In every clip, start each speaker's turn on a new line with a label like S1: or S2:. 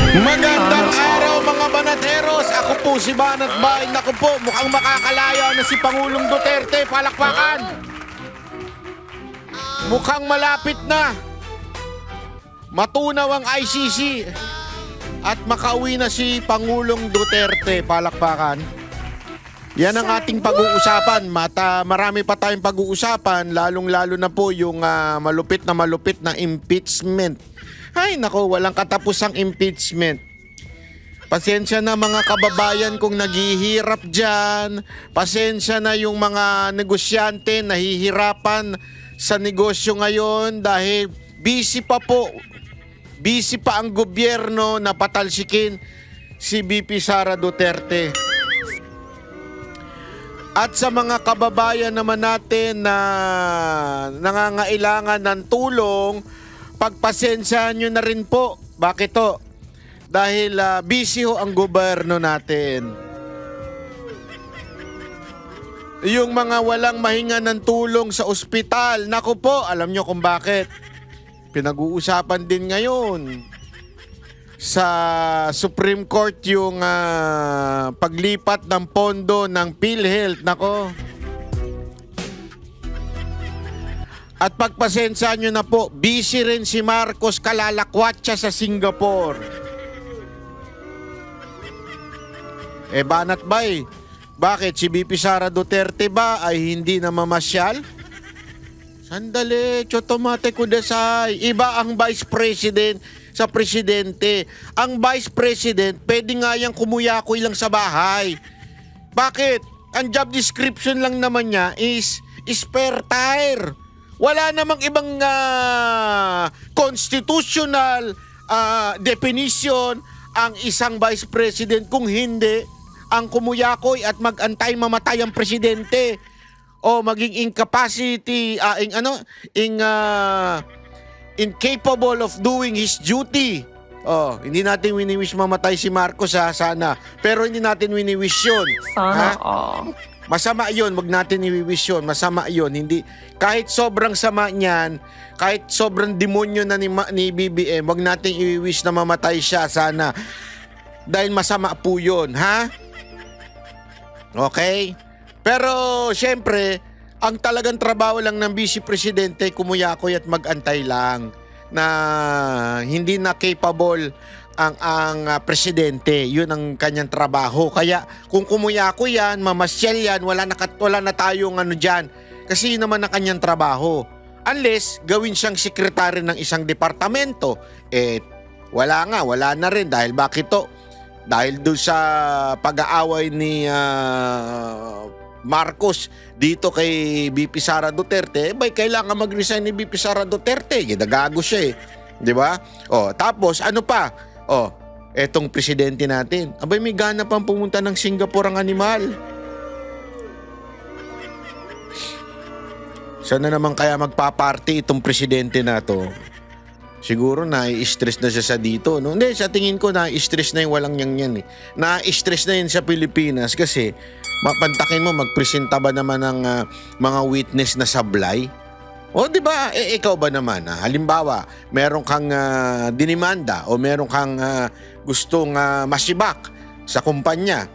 S1: Magandang araw mga banateros. Ako po si Banat Bay. Naku po, mukhang makakalaya na si Pangulong Duterte. Palakpakan. Mukhang malapit na. Matunaw ang ICC. At makauwi na si Pangulong Duterte. Palakpakan. Yan ang ating pag-uusapan. Marami pa tayong pag-uusapan. Lalong-lalo na po yung malupit na impeachment. Ay nako, walang katapusang impeachment. Pasensya na mga kababayan kung naghihirap dyan. Pasensya na yung mga negosyante nahihirapan sa negosyo ngayon dahil busy pa po. Busy pa ang gobyerno na patalsikin si VP Sara Duterte. At sa mga kababayan naman natin na nangangailangan ng tulong, pagpasensyahan nyo na rin po. Bakit to? Dahil busy ho ang gobyerno natin. Yung mga walang mahinga ng tulong sa ospital, naku po, alam nyo kung bakit. Pinag-uusapan din ngayon sa Supreme Court yung paglipat ng pondo ng PhilHealth. Nako. At pagpasensyahan nyo na po, busy rin si Marcos kalalakwatsa sa Singapore. Banat Bay, bakit si VP Sara Duterte ba ay hindi na mamasyal? Sandali, chotomate kudasay. Iba ang Vice President sa Presidente. Ang Vice President, pwede nga yung kumuyakoy lang sa bahay. Bakit? Ang job description lang naman niya is spare tire. Wala namang ibang constitutional definition ang isang vice president kung hindi ang kumuyakoy at mag-antay mamatay ang presidente o maging incapable of doing his duty. Hindi natin wini-wish mamatay si Marcos sana. Pero hindi natin wini-wish yun.
S2: Sana
S1: Masama yun, wag natin i-wish yun. Masama yun. Hindi, kahit sobrang sama niyan, kahit sobrang demonyo na ni BBM, wag natin i-wish na mamatay siya sana. Dahil masama po yun, ha? Okay? Pero, syempre, ang talagang trabaho lang ng vice presidente, kumuyakoy at mag-antay lang na hindi na capable ang presidente. Yun ang kanyang trabaho. Kaya kung kumuyako yan, mamasyal yan, wala na tayong dyan. Kasi yun naman ang kanyang trabaho. Unless gawin siyang sekretary ng isang departamento. Wala na rin. Dahil bakit to? Dahil doon sa pag-aaway ni Marcos dito kay VP Sara Duterte, kailangan mag-resign ni VP Sara Duterte. Ginagago siya di ba? Tapos ano pa? Etong presidente natin. May gana pang pumunta ng Singapore ang animal. Sana naman kaya magpa-party itong presidente na to. Siguro na-stress na siya sa dito. No? Hindi, sa tingin ko na-stress na yung walang yan. Na-stress na yun sa Pilipinas kasi mapantakin mo, magpresenta ba naman ng mga witness na sablay? Di ba? Ikaw ba naman? Halimbawa, meron kang dinimanda o meron kang gustong masibak sa kumpanya.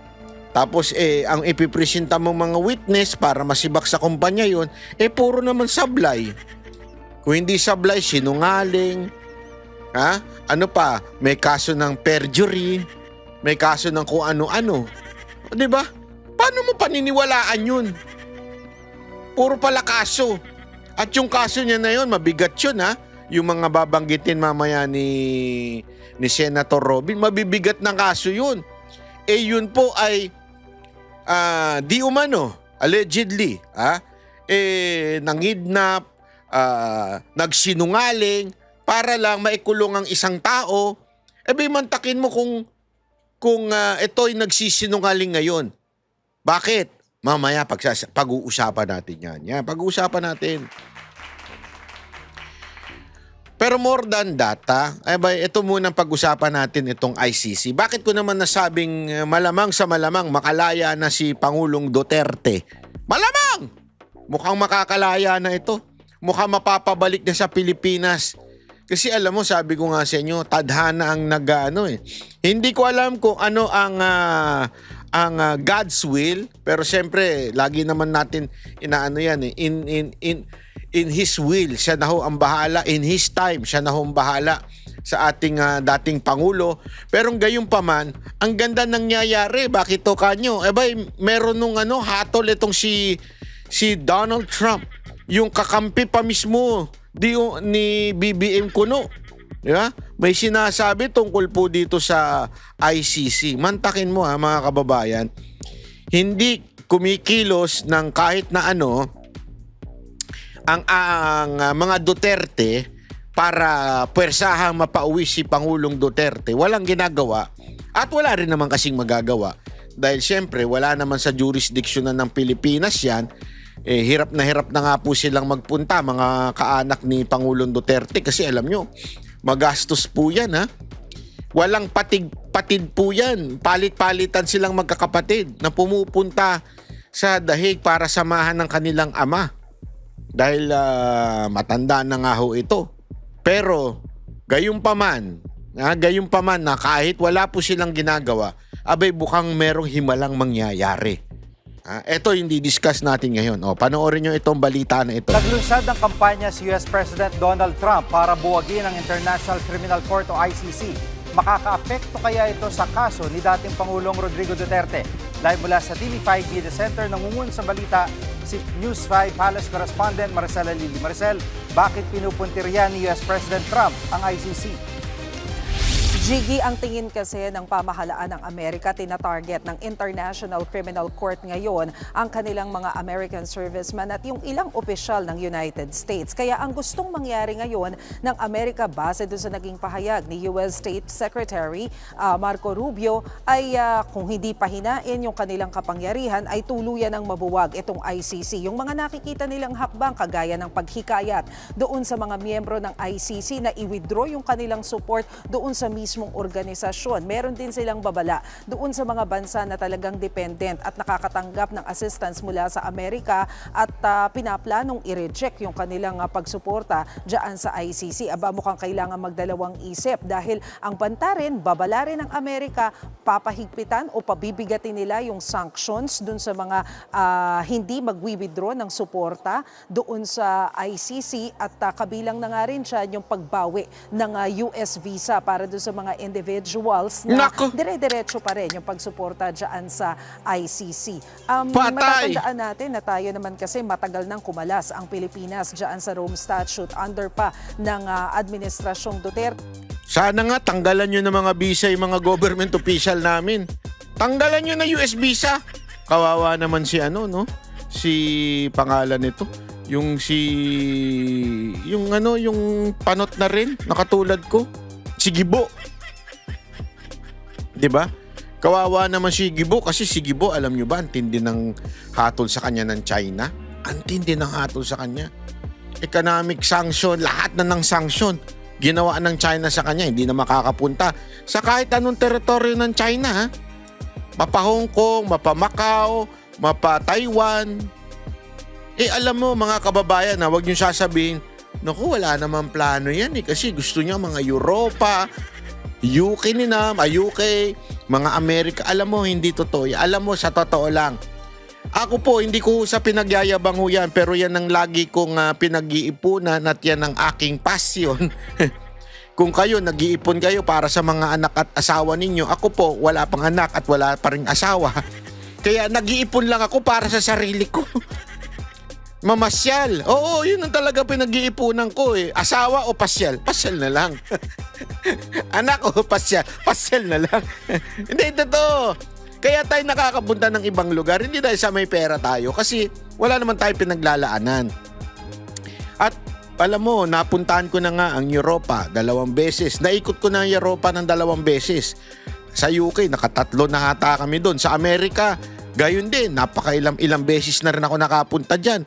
S1: Tapos ang ipipresenta mong mga witness para masibak sa kumpanya yun, puro naman sablay. Kung hindi sablay, sinungaling. Ano pa? May kaso ng perjury. May kaso ng kung ano-ano. Di ba? Paano mo paniniwalaan yun? Puro pala kaso. At yung kaso niya na yun, mabigat yun Yung mga babanggitin mamaya ni Senator Robin, mabibigat ng kaso yun. Yun po ay di umano, allegedly, nangidnap, nagsinungaling para lang maikulong ang isang tao. Mantakin mo kung ito'y nagsisinungaling ngayon. Bakit? Mamaya pag-uusapan natin yan. Pag-uusapan natin. Pero more than that, ito muna pag-usapan natin itong ICC. Bakit ko naman nasabing malamang sa malamang makalaya na si Pangulong Duterte? Malamang! Mukhang makakalaya na ito. Mukhang mapapabalik na sa Pilipinas Kasi alam mo, sabi ko nga sa inyo, tadhana ang nag-ano eh. Hindi ko alam kung ano ang God's will, pero siyempre lagi naman natin inaano yan eh. In His will, siya na ho ang bahala. In His time, siya na ho ang bahala sa ating dating Pangulo. Pero gayon pa man, ang ganda nangyayari. Bakit to kanyo? Meron nung hatol itong si Donald Trump. Yung kakampi pa mismo ni BBM Kuno. Di ba? May sinasabi tungkol po dito sa ICC. Mantakin mo mga kababayan. Hindi kumikilos ng kahit na ang mga Duterte para puwersahang mapauwi si Pangulong Duterte. Walang ginagawa at wala rin naman kasing magagawa. Dahil siyempre wala naman sa jurisdiction ng Pilipinas yan. Hirap na nga po silang magpunta, mga kaanak ni Pangulong Duterte, kasi alam nyo, magastos po yan ha. Walang patid po yan. Palit-palitan silang magkakapatid na pumupunta sa dahig para samahan ng kanilang ama. Dahil matanda na nga ho ito. Pero gayon pa man na kahit wala po silang ginagawa, bukang merong himalang mangyayari. Ito yung di-discuss natin ngayon. Panoorin nyo itong balita na ito.
S2: Naglunsad ng kampanya si US President Donald Trump para buwagin ang International Criminal Court o ICC. Makakaapekto kaya ito sa kaso ni dating Pangulong Rodrigo Duterte? Live mula sa TV5 Media Center, nangungun sa balita si News 5 Palace Correspondent Maricela Lili. Maricel, bakit pinupuntiryan ni US President Trump ang ICC?
S3: Jiggy, ang tingin kasi ng pamahalaan ng Amerika, tina-target ng International Criminal Court ngayon ang kanilang mga American servicemen at yung ilang opisyal ng United States. Kaya ang gustong mangyari ngayon ng Amerika base doon sa naging pahayag ni US State Secretary Marco Rubio ay kung hindi pahinain yung kanilang kapangyarihan ay tuluyan ng mabuwag itong ICC. Yung mga nakikita nilang hakbang kagaya ng paghikayat doon sa mga miyembro ng ICC na i-withdraw yung kanilang support doon sa mismong organisasyon. Meron din silang babala doon sa mga bansa na talagang dependent at nakakatanggap ng assistance mula sa Amerika at pinaplanong i-reject yung kanilang pagsuporta dyan sa ICC. Mukhang kailangan magdalawang isip dahil ang banta rin, babala rin ng Amerika, papahigpitan o pabibigatin nila yung sanctions doon sa mga hindi mag-withdraw ng suporta doon sa ICC at kabilang na nga rin siya yung pagbawi ng US visa para doon sa mga individuals na dire-diretso pa rin yung pagsuporta dyan sa ICC. Matatandaan natin na tayo naman kasi matagal nang kumalas ang Pilipinas dyan sa Rome Statute under pa ng Administrasyong Duterte.
S1: Sana nga tanggalan nyo ng mga visa yung mga government official namin. Tanggalan nyo na US visa. Kawawa naman si si pangalan nito. Yung panot na rin, nakatulad ko. Si Gibo. 'Di ba? Kawawa naman si Gibo kasi si Gibo, alam nyo ba, ang tindi ng hatol sa kanya ng China? Ang tindi ng hatol sa kanya. Economic sanction, lahat na ng sanction ginawa ng China sa kanya, hindi na makakapunta sa kahit anong teritoryo ng China. Mapa Hong Kong, mapa Macau, mapa Taiwan. Alam mo mga kababayan, huwag nyo sasabihin, naku, wala namang plano yan kasi gusto niya mga Europa, UK, mga Amerika. Alam mo, hindi totoo. Alam mo, sa totoo lang. Ako po, hindi ko sa pinagyayabang ho yan, pero yan ang lagi kong pinag-iipunan at yan ang aking passion. Kung kayo, nag-iipon kayo para sa mga anak at asawa ninyo, ako po, wala pang anak at wala pa ring asawa. Kaya nag-iipon lang ako para sa sarili ko. Mamasyal. Oo, yun ang talaga pinag-iipunan ko Asawa o pasyal? Pasyal na lang. Anak o pasyal? Pasyal na lang. Hindi, totoo. Kaya tayo nakakapunta ng ibang lugar, hindi dahil sa may pera tayo kasi wala naman tayo pinaglalaanan. At alam mo, napuntahan ko na nga ang Europa 2 beses. Naikot ko na ang Europa ng 2 beses. Sa UK, nakatatlo na hata kami doon. Sa Amerika, gayon din. Ilang beses na rin ako nakapunta dyan.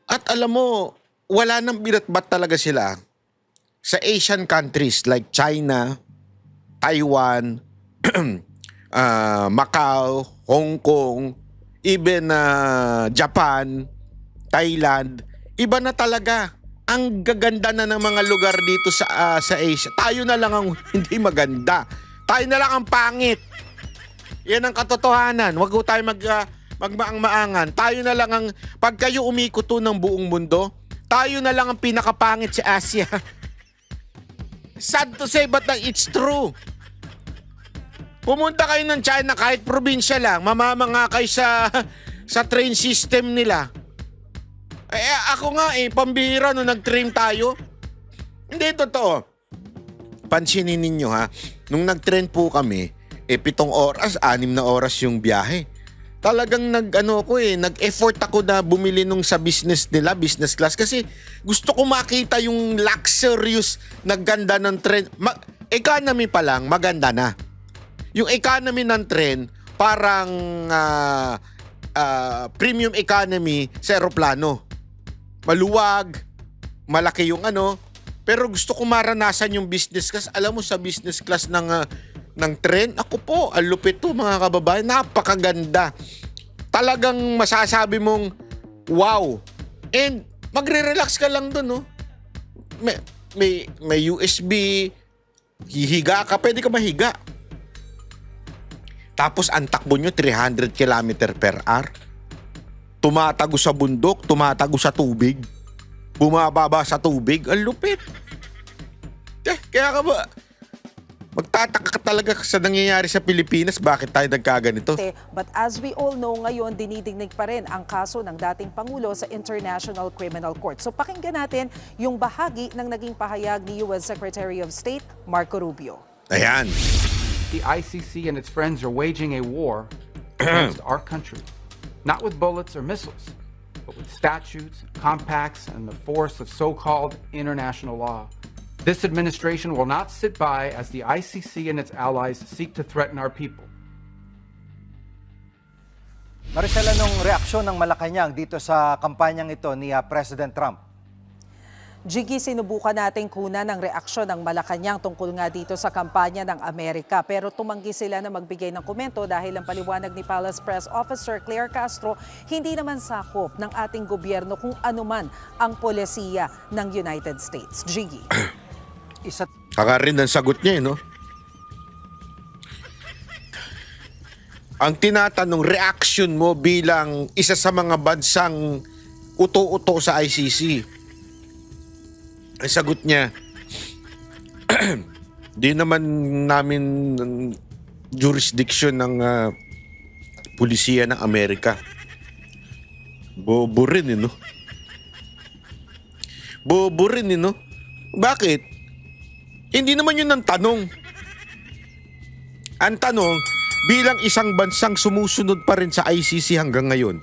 S1: At alam mo, wala nang binatbat talaga sila sa Asian countries like China, Taiwan, Macau, Hong Kong, even Japan, Thailand. Iba na talaga. Ang gaganda na ng mga lugar dito sa Asia. Tayo na lang ang hindi maganda. Tayo na lang ang pangit. Yan ang katotohanan. Huwag ko tayo magmaang-maangan. Tayo na lang ang, pag kayo umikot to ng buong mundo, tayo na lang ang pinakapangit sa Asia. Sad to say, but it's true. Pumunta kayo ng China, kahit probinsya lang, mamamanga kayo sa train system nila. Ako nga pambihira nung nag-train tayo. Hindi, totoo. Pansinin ninyo ha, nung nag-train po kami, 7 oras, 6 na oras yung biyahe. Talagang nag-effort ako na bumili nung sa business nila, business class. Kasi gusto ko makita yung luxurious na ganda ng train. Economy pa lang, maganda na. Yung economy ng train, parang premium economy sa aeroplano. Maluwag, malaki yung pero gusto ko maranasan yung business class. Alam mo, sa business class ng train, ako po, ang lupit to mga kababayan, napakaganda. Talagang masasabi mong, wow. And magre-relax ka lang dun, no? May USB, hihiga ka, pwede ka mahiga. Tapos ang takbo nyo, 300 km per hour. Tumatago sa bundok, tumatago sa tubig. Bumababa sa tubig, ang lupit. Kaya ka ba, magtataka ka talaga sa nangyayari sa Pilipinas, bakit tayo nagkaganito?
S3: But as we all know, ngayon dinidignig pa rin ang kaso ng dating Pangulo sa International Criminal Court. So pakinggan natin yung bahagi ng naging pahayag ni US Secretary of State Marco Rubio.
S1: Ayan.
S4: The ICC and its friends are waging a war against our country, not with bullets or missiles, but with statutes, compacts, and the force of so-called international law. This administration will not sit by as the ICC and its allies seek to threaten our people.
S2: Maricel, anong reaksyon ng Malacanang dito sa kampanyang ito ni President Trump?
S3: Jiggy, sinubukan natin kunan ng reaksyon ng Malacanang tungkol nga dito sa kampanya ng Amerika. Pero tumanggi sila na magbigay ng komento dahil ang paliwanag ni Palace Press Officer Claire Castro, hindi naman sakop ng ating gobyerno kung anuman ang polisiya ng United States. Jiggy.
S1: Kaka rin ang sagot niya, no? Ang tinatanong, reaction mo bilang isa sa mga bansang uto-uto sa ICC. Ang sagot niya, di naman namin jurisdiction ng pulisiya ng Amerika. Bobo rin, no? Bobo rin, no? Bakit? Hindi naman yun ang tanong. Ang tanong, bilang isang bansang sumusunod pa rin sa ICC hanggang ngayon,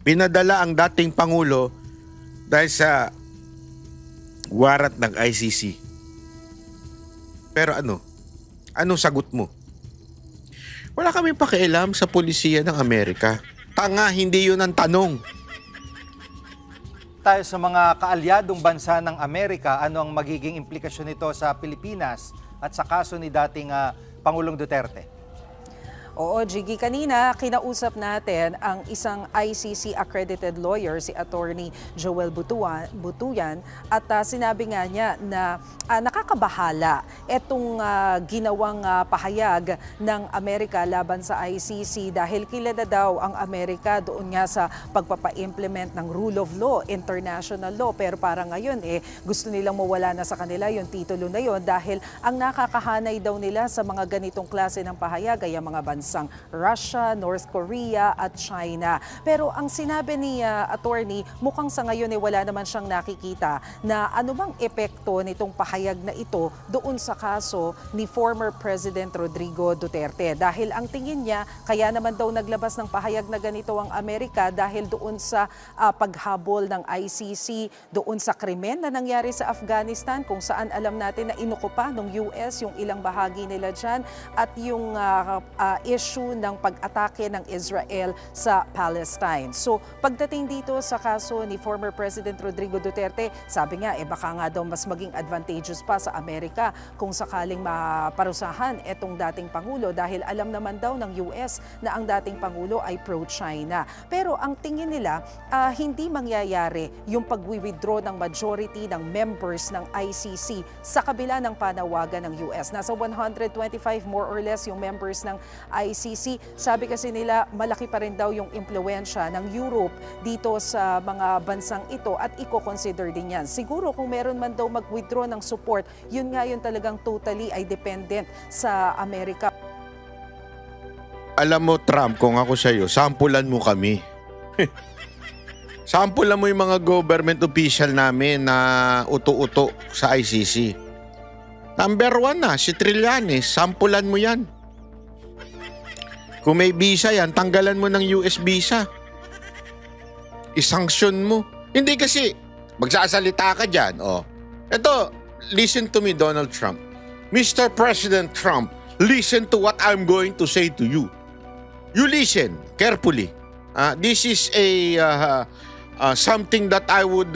S1: pinadala ang dating Pangulo dahil sa warrant ng ICC. Pero anong sagot mo? Wala kaming pakialam sa pulisiya ng Amerika. Tanga, hindi yun ang tanong.
S2: Tayo sa mga kaalyadong bansa ng Amerika, ano ang magiging implikasyon nito sa Pilipinas at sa kaso ni dating Pangulong Duterte?
S3: Oo, Jiggy, kanina kinausap natin ang isang ICC accredited lawyer, si Attorney Joel Butuyan, at sinabi nga niya na nakakabahala itong ginawang pahayag ng Amerika laban sa ICC dahil kilala daw ang Amerika doon nga sa pagpapa-implement ng rule of law, international law, pero parang ngayon gusto nilang mawala na sa kanila yung titulo na yon dahil ang nakakahanay daw nila sa mga ganitong klase ng pahayag ay ang mga bansang Russia, North Korea at China. Pero ang sinabi ni attorney, mukhang sa ngayon wala naman siyang nakikita na anumang epekto nitong pahayag na ito doon sa kaso ni former President Rodrigo Duterte. Dahil ang tingin niya, kaya naman daw naglabas ng pahayag na ganito ang Amerika dahil doon sa paghabol ng ICC, doon sa krimen na nangyari sa Afghanistan kung saan alam natin na inukupa ng US yung ilang bahagi nila dyan at yung issue ng pag-atake ng Israel sa Palestine. So pagdating dito sa kaso ni former President Rodrigo Duterte, sabi nga baka nga daw mas maging advantageous pa sa Amerika kung sakaling maparusahan itong dating Pangulo dahil alam naman daw ng US na ang dating Pangulo ay pro-China. Pero ang tingin nila, hindi mangyayari yung pag-withdraw ng majority ng members ng ICC sa kabila ng panawagan ng US. Nasa 125 more or less yung members ng ICC. Sabi kasi nila malaki pa rin daw yung impluwensya ng Europe dito sa mga bansang ito at i-consider din yan. Siguro kung meron man daw mag-withdraw ng support, yun nga yun talagang totally ay dependent sa Amerika.
S1: Alam mo, Trump, kung ako sa'yo, sampulan mo kami. Sampulan mo yung mga government official namin na uto-uto sa ICC. Number 1 na, si Trillanes, sampulan mo yan. Kung may visa yan, tanggalan mo ng US visa. I-sanction mo. Hindi kasi, magsasalita ka dyan. Oh. Ito, listen to me, Donald Trump. Mr. President Trump, listen to what I'm going to say to you. You listen carefully. This is a something that I would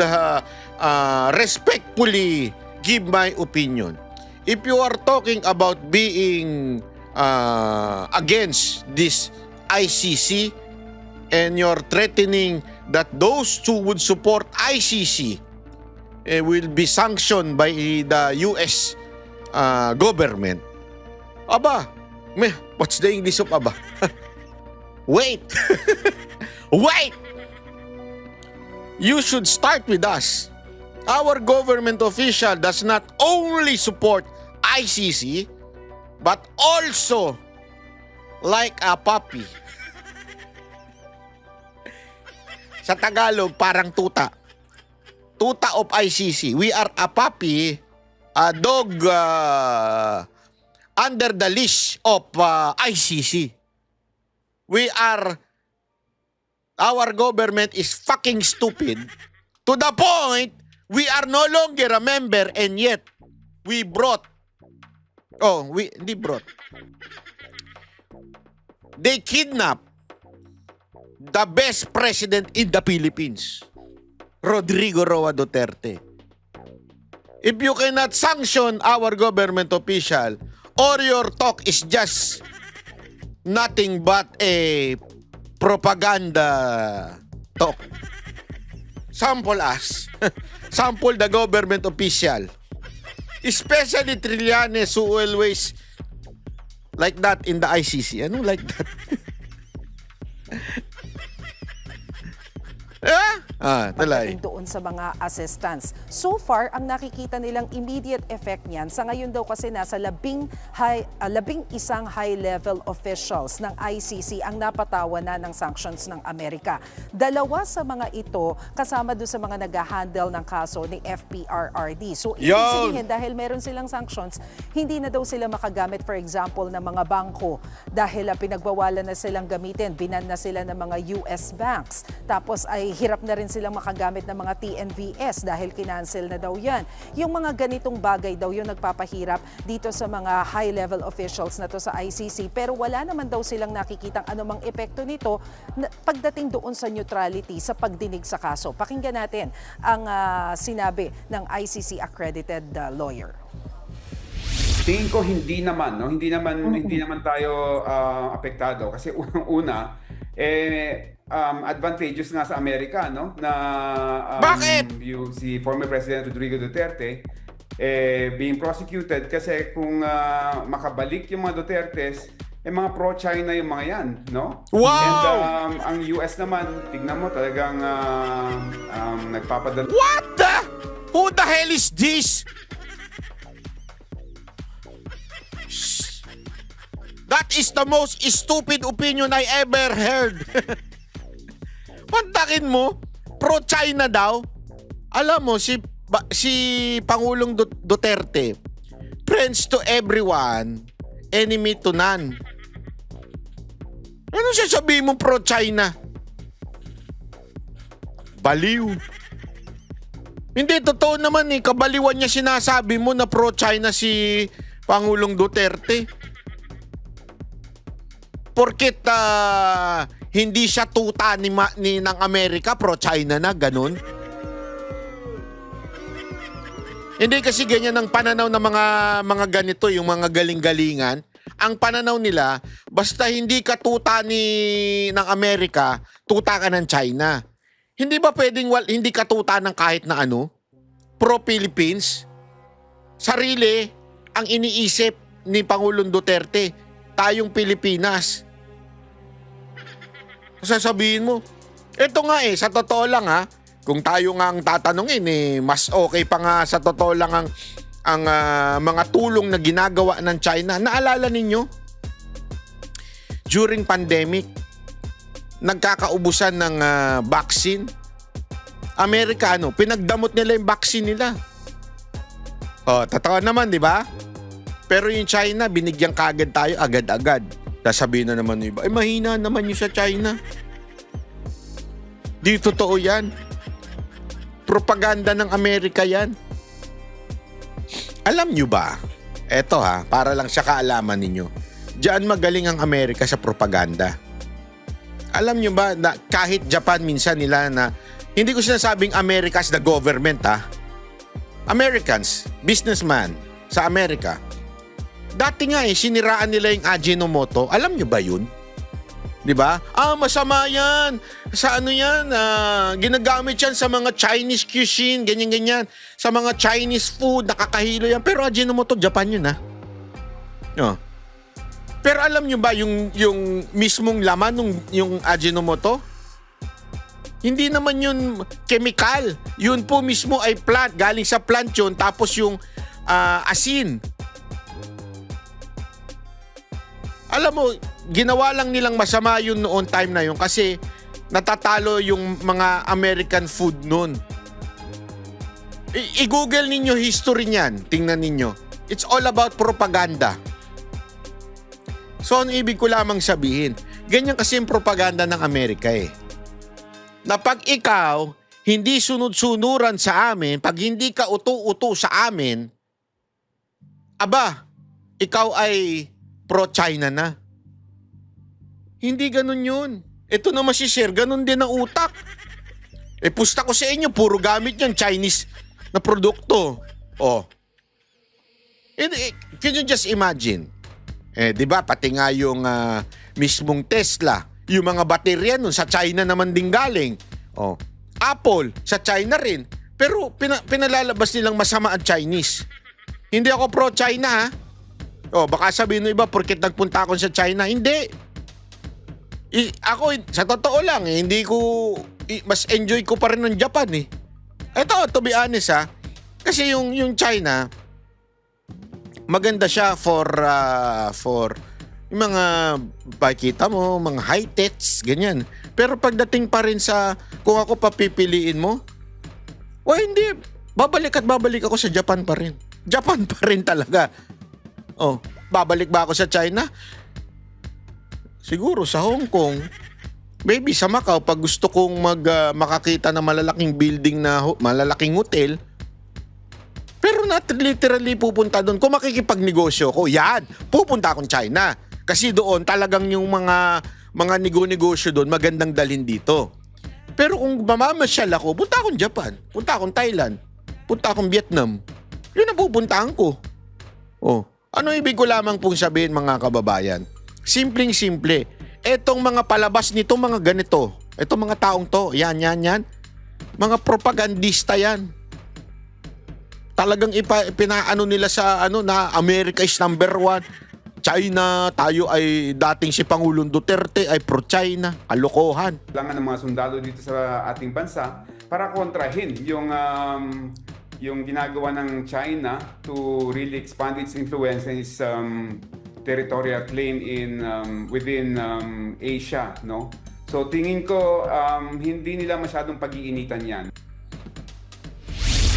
S1: respectfully give my opinion. If you are talking about being against this ICC and you're threatening that those who would support ICC will be sanctioned by the US government. Aba, what's the English of aba? Wait! Wait! You should start with us. Our government official does not only support ICC, but also like a puppy. Sa Tagalog, parang tuta. Tuta of ICC. We are a puppy, a dog under the leash of ICC. Our government is fucking stupid to the point we are no longer a member and yet they kidnap the best president in the Philippines, Rodrigo Roa Duterte. If you cannot sanction our government official or your talk is just nothing but a propaganda talk, sample us. Sample the government official. Especially Trillanes who always like that in the ICC. Ano like that? Talay.
S3: Doon sa mga assistants. So far, ang nakikita nilang immediate effect niyan, sa ngayon daw kasi nasa 11 high-level officials ng ICC ang napatawa na ng sanctions ng Amerika. 2 sa mga ito kasama doon sa mga nag-handle ng kaso ni FPRRD. So, ibig sabihin, dahil meron silang sanctions, hindi na daw sila makagamit, for example, ng mga bangko dahil pinagbawalan na silang gamitin, binan na sila ng mga US banks. Tapos ay hirap na rin silang makagamit ng mga TNVS dahil kinancel na daw yan. Yung mga ganitong bagay daw yung nagpapahirap dito sa mga high-level officials na to sa ICC, pero wala naman daw silang nakikitang anumang epekto nito pagdating doon sa neutrality sa pagdinig sa kaso. Pakinggan natin ang sinabi ng ICC accredited lawyer.
S5: Tingin ko hindi naman tayo apektado kasi unang-una advantageous nga sa Amerika, no, na
S1: Bakit?
S5: Si former President Rodrigo Duterte being prosecuted kasi kung makabalik yung mga Dutertes, mga pro-China yung mga yan, no?
S1: Wow!
S5: And ang US naman, tignan mo talagang nagpapadala.
S1: What the? Who the hell is this? That is the most stupid opinion I ever heard. Pantakin mo, pro-China daw. Alam mo, si Pangulong Duterte, friends to everyone, enemy to none. Ano sasabihin mo pro-China? Baliw. Hindi, totoo naman kabaliwan niya sinasabi mo na pro-China si Pangulong Duterte. Porket hindi siya tuta ng Amerika, pro-China na, ganun. Hindi kasi ganyan ang pananaw ng mga ganito, yung mga galing-galingan. Ang pananaw nila, basta hindi ka tuta ng Amerika, tuta ka ng China. Hindi ba pwedeng hindi ka tuta ng kahit na ano? Pro-Philippines? Sarili ang iniisip ni Pangulong Duterte. Tayong Pilipinas. Sasabihin mo, eto nga sa totoo lang kung tayo nga ang tatanungin mas okay pa nga sa totoo lang ang mga tulong na ginagawa ng China. Naalala ninyo? During pandemic, nagkakaubusan ng vaccine. Amerikano, pinagdamot nila yung vaccine nila. Totoo naman, di ba? Pero yung China, binigyan kagad tayo agad-agad. Sasabihin na naman yung iba, mahina naman yung sa China. Di totoo yan. Propaganda ng Amerika yan. Alam nyo ba? Eto para lang sa kaalaman ninyo. Diyan magaling ang Amerika sa propaganda. Alam nyo ba na kahit Japan minsan nila na, hindi ko sinasabing America as the government Americans, businessman sa Amerika. Dati nga siniraan nila yung Ajinomoto. Alam nyo ba yun? 'Di ba? Masama yan. Sa ano yan? Ginagamit yan sa mga Chinese cuisine, ganyan-ganyan. Sa mga Chinese food, nakakahilo yan. Pero Ajinomoto, Japan yun Pero alam nyo ba yung mismong laman yung Ajinomoto? Hindi naman yun chemical. Yun po mismo ay plant. Galing sa plant yun. Tapos yung asin. Alam mo, ginawa lang nilang masama yun noon time na yun kasi natatalo yung mga American food noon. I-google ninyo history niyan. Tingnan ninyo. It's all about propaganda. So, ano ibig ko lamang sabihin? Ganyan kasi yung propaganda ng Amerika Na pag ikaw hindi sunod-sunuran sa amin, pag hindi ka uto-uto sa amin, ikaw ay pro-China na. Hindi ganun yun. Ito naman si Sir, ganun din ang utak. Pusta ko sa inyo, puro gamit yan Chinese na produkto. Can you just imagine? Di ba, pati nga yung mismong Tesla, yung mga baterya nun sa China naman din galing. Apple, sa China rin. Pero pinalalabas nilang masama ang Chinese. Hindi ako pro-China baka sabihin ng iba, porket nagpunta ako sa China. Hindi. Ako, sa totoo lang, hindi ko, mas enjoy ko pa rin ng Japan Ito, to be honest kasi yung China, maganda siya for yung mga, pakita mo, mga high-techs, ganyan. Pero pagdating pa rin sa, kung ako papipiliin mo, hindi. Babalik ako sa Japan pa rin. Japan pa rin talaga. Babalik ba ako sa China? Siguro sa Hong Kong. Maybe sa Macau, pag gusto kong makakita ng malalaking building na malalaking hotel. Pero not literally pupunta doon. Kung makikipagnegosyo ko, pupunta akong China. Kasi doon talagang yung mga negosyo doon magandang dalhin dito. Pero kung mamamasyal ako, punta akong Japan, punta akong Thailand, punta akong Vietnam. Yun ang pupuntahan ko. Ano ibig ko lamang pong sabihin mga kababayan? Simpleng-simple. Etong mga palabas nito, mga ganito. Etong mga taong to, yan. Mga propagandista yan. Talagang pinaano nila sa na America is number 1. China, tayo ay dating si Pangulong Duterte ay pro-China. Kalokohan.
S5: Kailangan ng mga sundalo dito sa ating bansa para kontrahin yung ginagawa ng China to really expand its influence and its territorial claim within Asia, no? So tingin ko hindi nila masyadong pag-iinitan 'yan.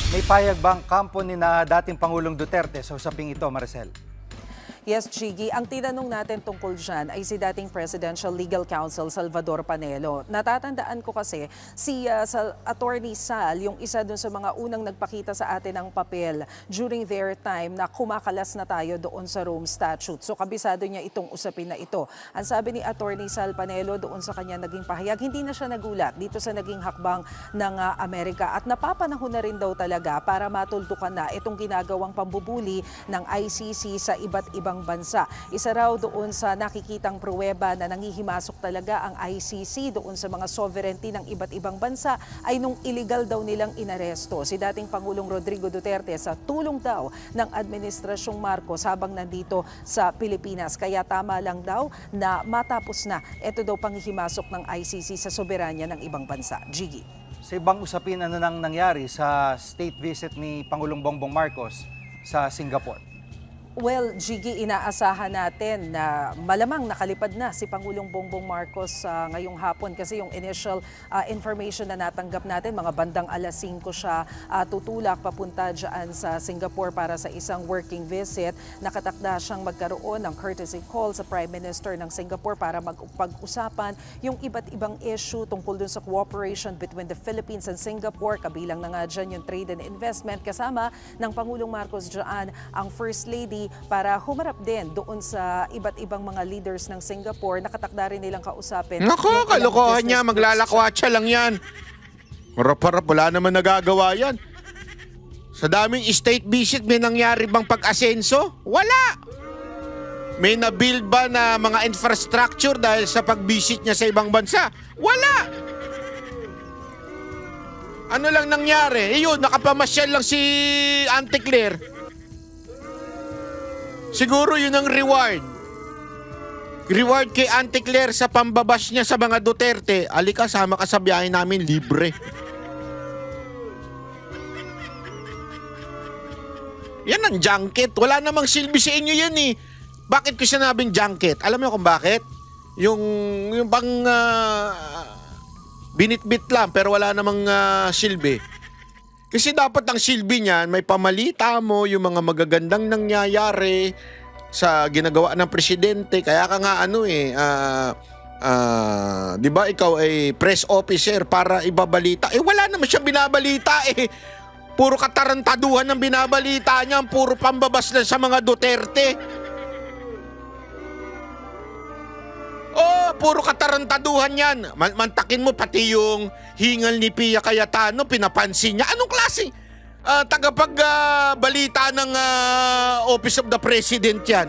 S2: May payag bang kampo ni na dating Pangulong Duterte sa usaping ito, Maricel?
S3: Yes, Chigi. Ang tinanong natin tungkol dyan ay si dating Presidential Legal Counsel Salvador Panelo. Natatandaan ko kasi si Attorney Sal, yung isa dun sa mga unang nagpakita sa atin ng papel during their time na kumakalas na tayo doon sa Rome Statute. So kabisado niya itong usapin na ito. Ang sabi ni Attorney Sal Panelo doon sa kanya naging pahayag, hindi na siya nagulat dito sa naging hakbang ng Amerika at napapanahon na rin daw talaga para matuldukan na itong ginagawang pambubuli ng ICC sa iba't ibang bansa. Isa raw doon sa nakikitang pruweba na nangihimasok talaga ang ICC doon sa mga sovereignty ng iba't ibang bansa ay nung illegal daw nilang inaresto si dating Pangulong Rodrigo Duterte sa tulong daw ng Administrasyong Marcos habang nandito sa Pilipinas. Kaya tama lang daw na matapos na ito daw panghihimasok ng ICC sa soberanya ng ibang bansa. Jiggy.
S2: Sa ibang usapin, ano nang nangyari sa state visit ni Pangulong Bongbong Marcos sa Singapore?
S3: Well, Jiggy, inaasahan natin na malamang nakalipad na si Pangulong Bongbong Marcos ngayong hapon kasi yung initial information na natanggap natin, mga bandang alas 5 siya tutulak papunta dyan sa Singapore para sa isang working visit. Nakatakda siyang magkaroon ng courtesy call sa Prime Minister ng Singapore para magpag-usapan yung iba't ibang issue tungkol dun sa cooperation between the Philippines and Singapore. Kabilang na nga dyan yung trade and investment kasama ng Pangulong Marcos dyan ang First Lady para humarap din doon sa iba't ibang mga leaders ng Singapore. Nakatakda rin nilang kausapin.
S1: Nako, kalokohan niya. Maglalakwatsa lang yan. Harap-harap, wala naman nagagawa yan. Sa daming state visit, may nangyari bang pag-asenso? Wala! May na-build ba na mga infrastructure dahil sa pag-visit niya sa ibang bansa? Wala! Ano lang nangyari? Yun, nakapamasyal lang si Auntie Claire. Siguro yun ang reward. Reward kay Auntie Claire sa pambabash niya sa mga Duterte. Alika, sama ka sa biyahe namin, libre. Yan ang junket. Wala namang silbi sa inyo yan eh. Bakit ko sinabing junket? Alam mo kung bakit? Yung bang binitbit lang pero wala namang silbi. Kasi dapat ang silbi niyan, may pamalita mo yung mga magagandang nangyayari sa ginagawa ng presidente. Kaya ka nga di ba ikaw ay press officer para ibabalita. Wala naman siyang binabalita eh. Puro katarantaduhan ng binabalita niya, puro pambabas lang sa mga Duterte. Oh, puro katarantaduhan yan. Mantakin mo pati yung hingal ni Pia Cayetano, pinapansin niya. Anong klaseng tagapagbalita ng Office of the President yan?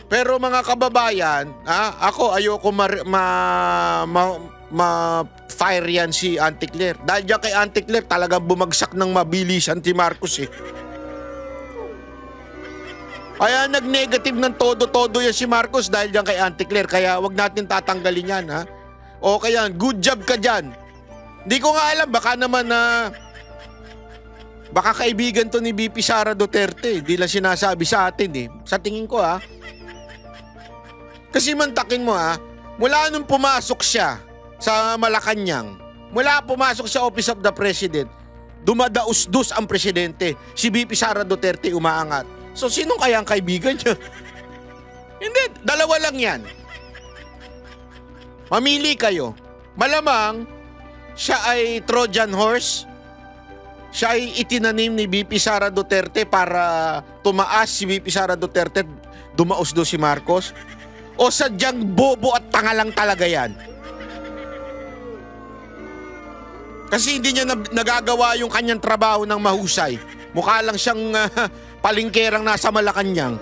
S1: Pero mga kababayan, ako ayoko ma-fire yan si Auntie Claire. Dahil dyan kay Auntie Claire talagang bumagsak ng mabilisan si Marcos eh. Kaya nag-negative ng todo-todo yan si Marcos dahil dyan kay Auntie Claire. Kaya wag natin tatanggalin yan, ha? O kaya, good job ka dyan. Hindi ko nga alam, baka naman baka kaibigan to ni VP Sara Duterte. Hindi lang sinasabi sa atin eh. Sa tingin ko, ha? Kasi mantakin mo, ha? Mula nung pumasok siya sa Malacanang, mula pumasok sa Office of the President, dumadaus-dus ang presidente. Si VP Sara Duterte umaangat. So, sino kaya ang kaibigan niya? Hindi, dalawa lang yan. Mamili kayo. Malamang, siya ay Trojan horse. Siya ay itinanim ni VP Sara Duterte para tumaas si VP Sara Duterte, dumaos do si Marcos. O sadyang bobo at tanga lang talaga yan. Kasi hindi niya nagagawa yung kanyang trabaho ng mahusay. Mukha lang siyang palingkerang nasa Malacanang.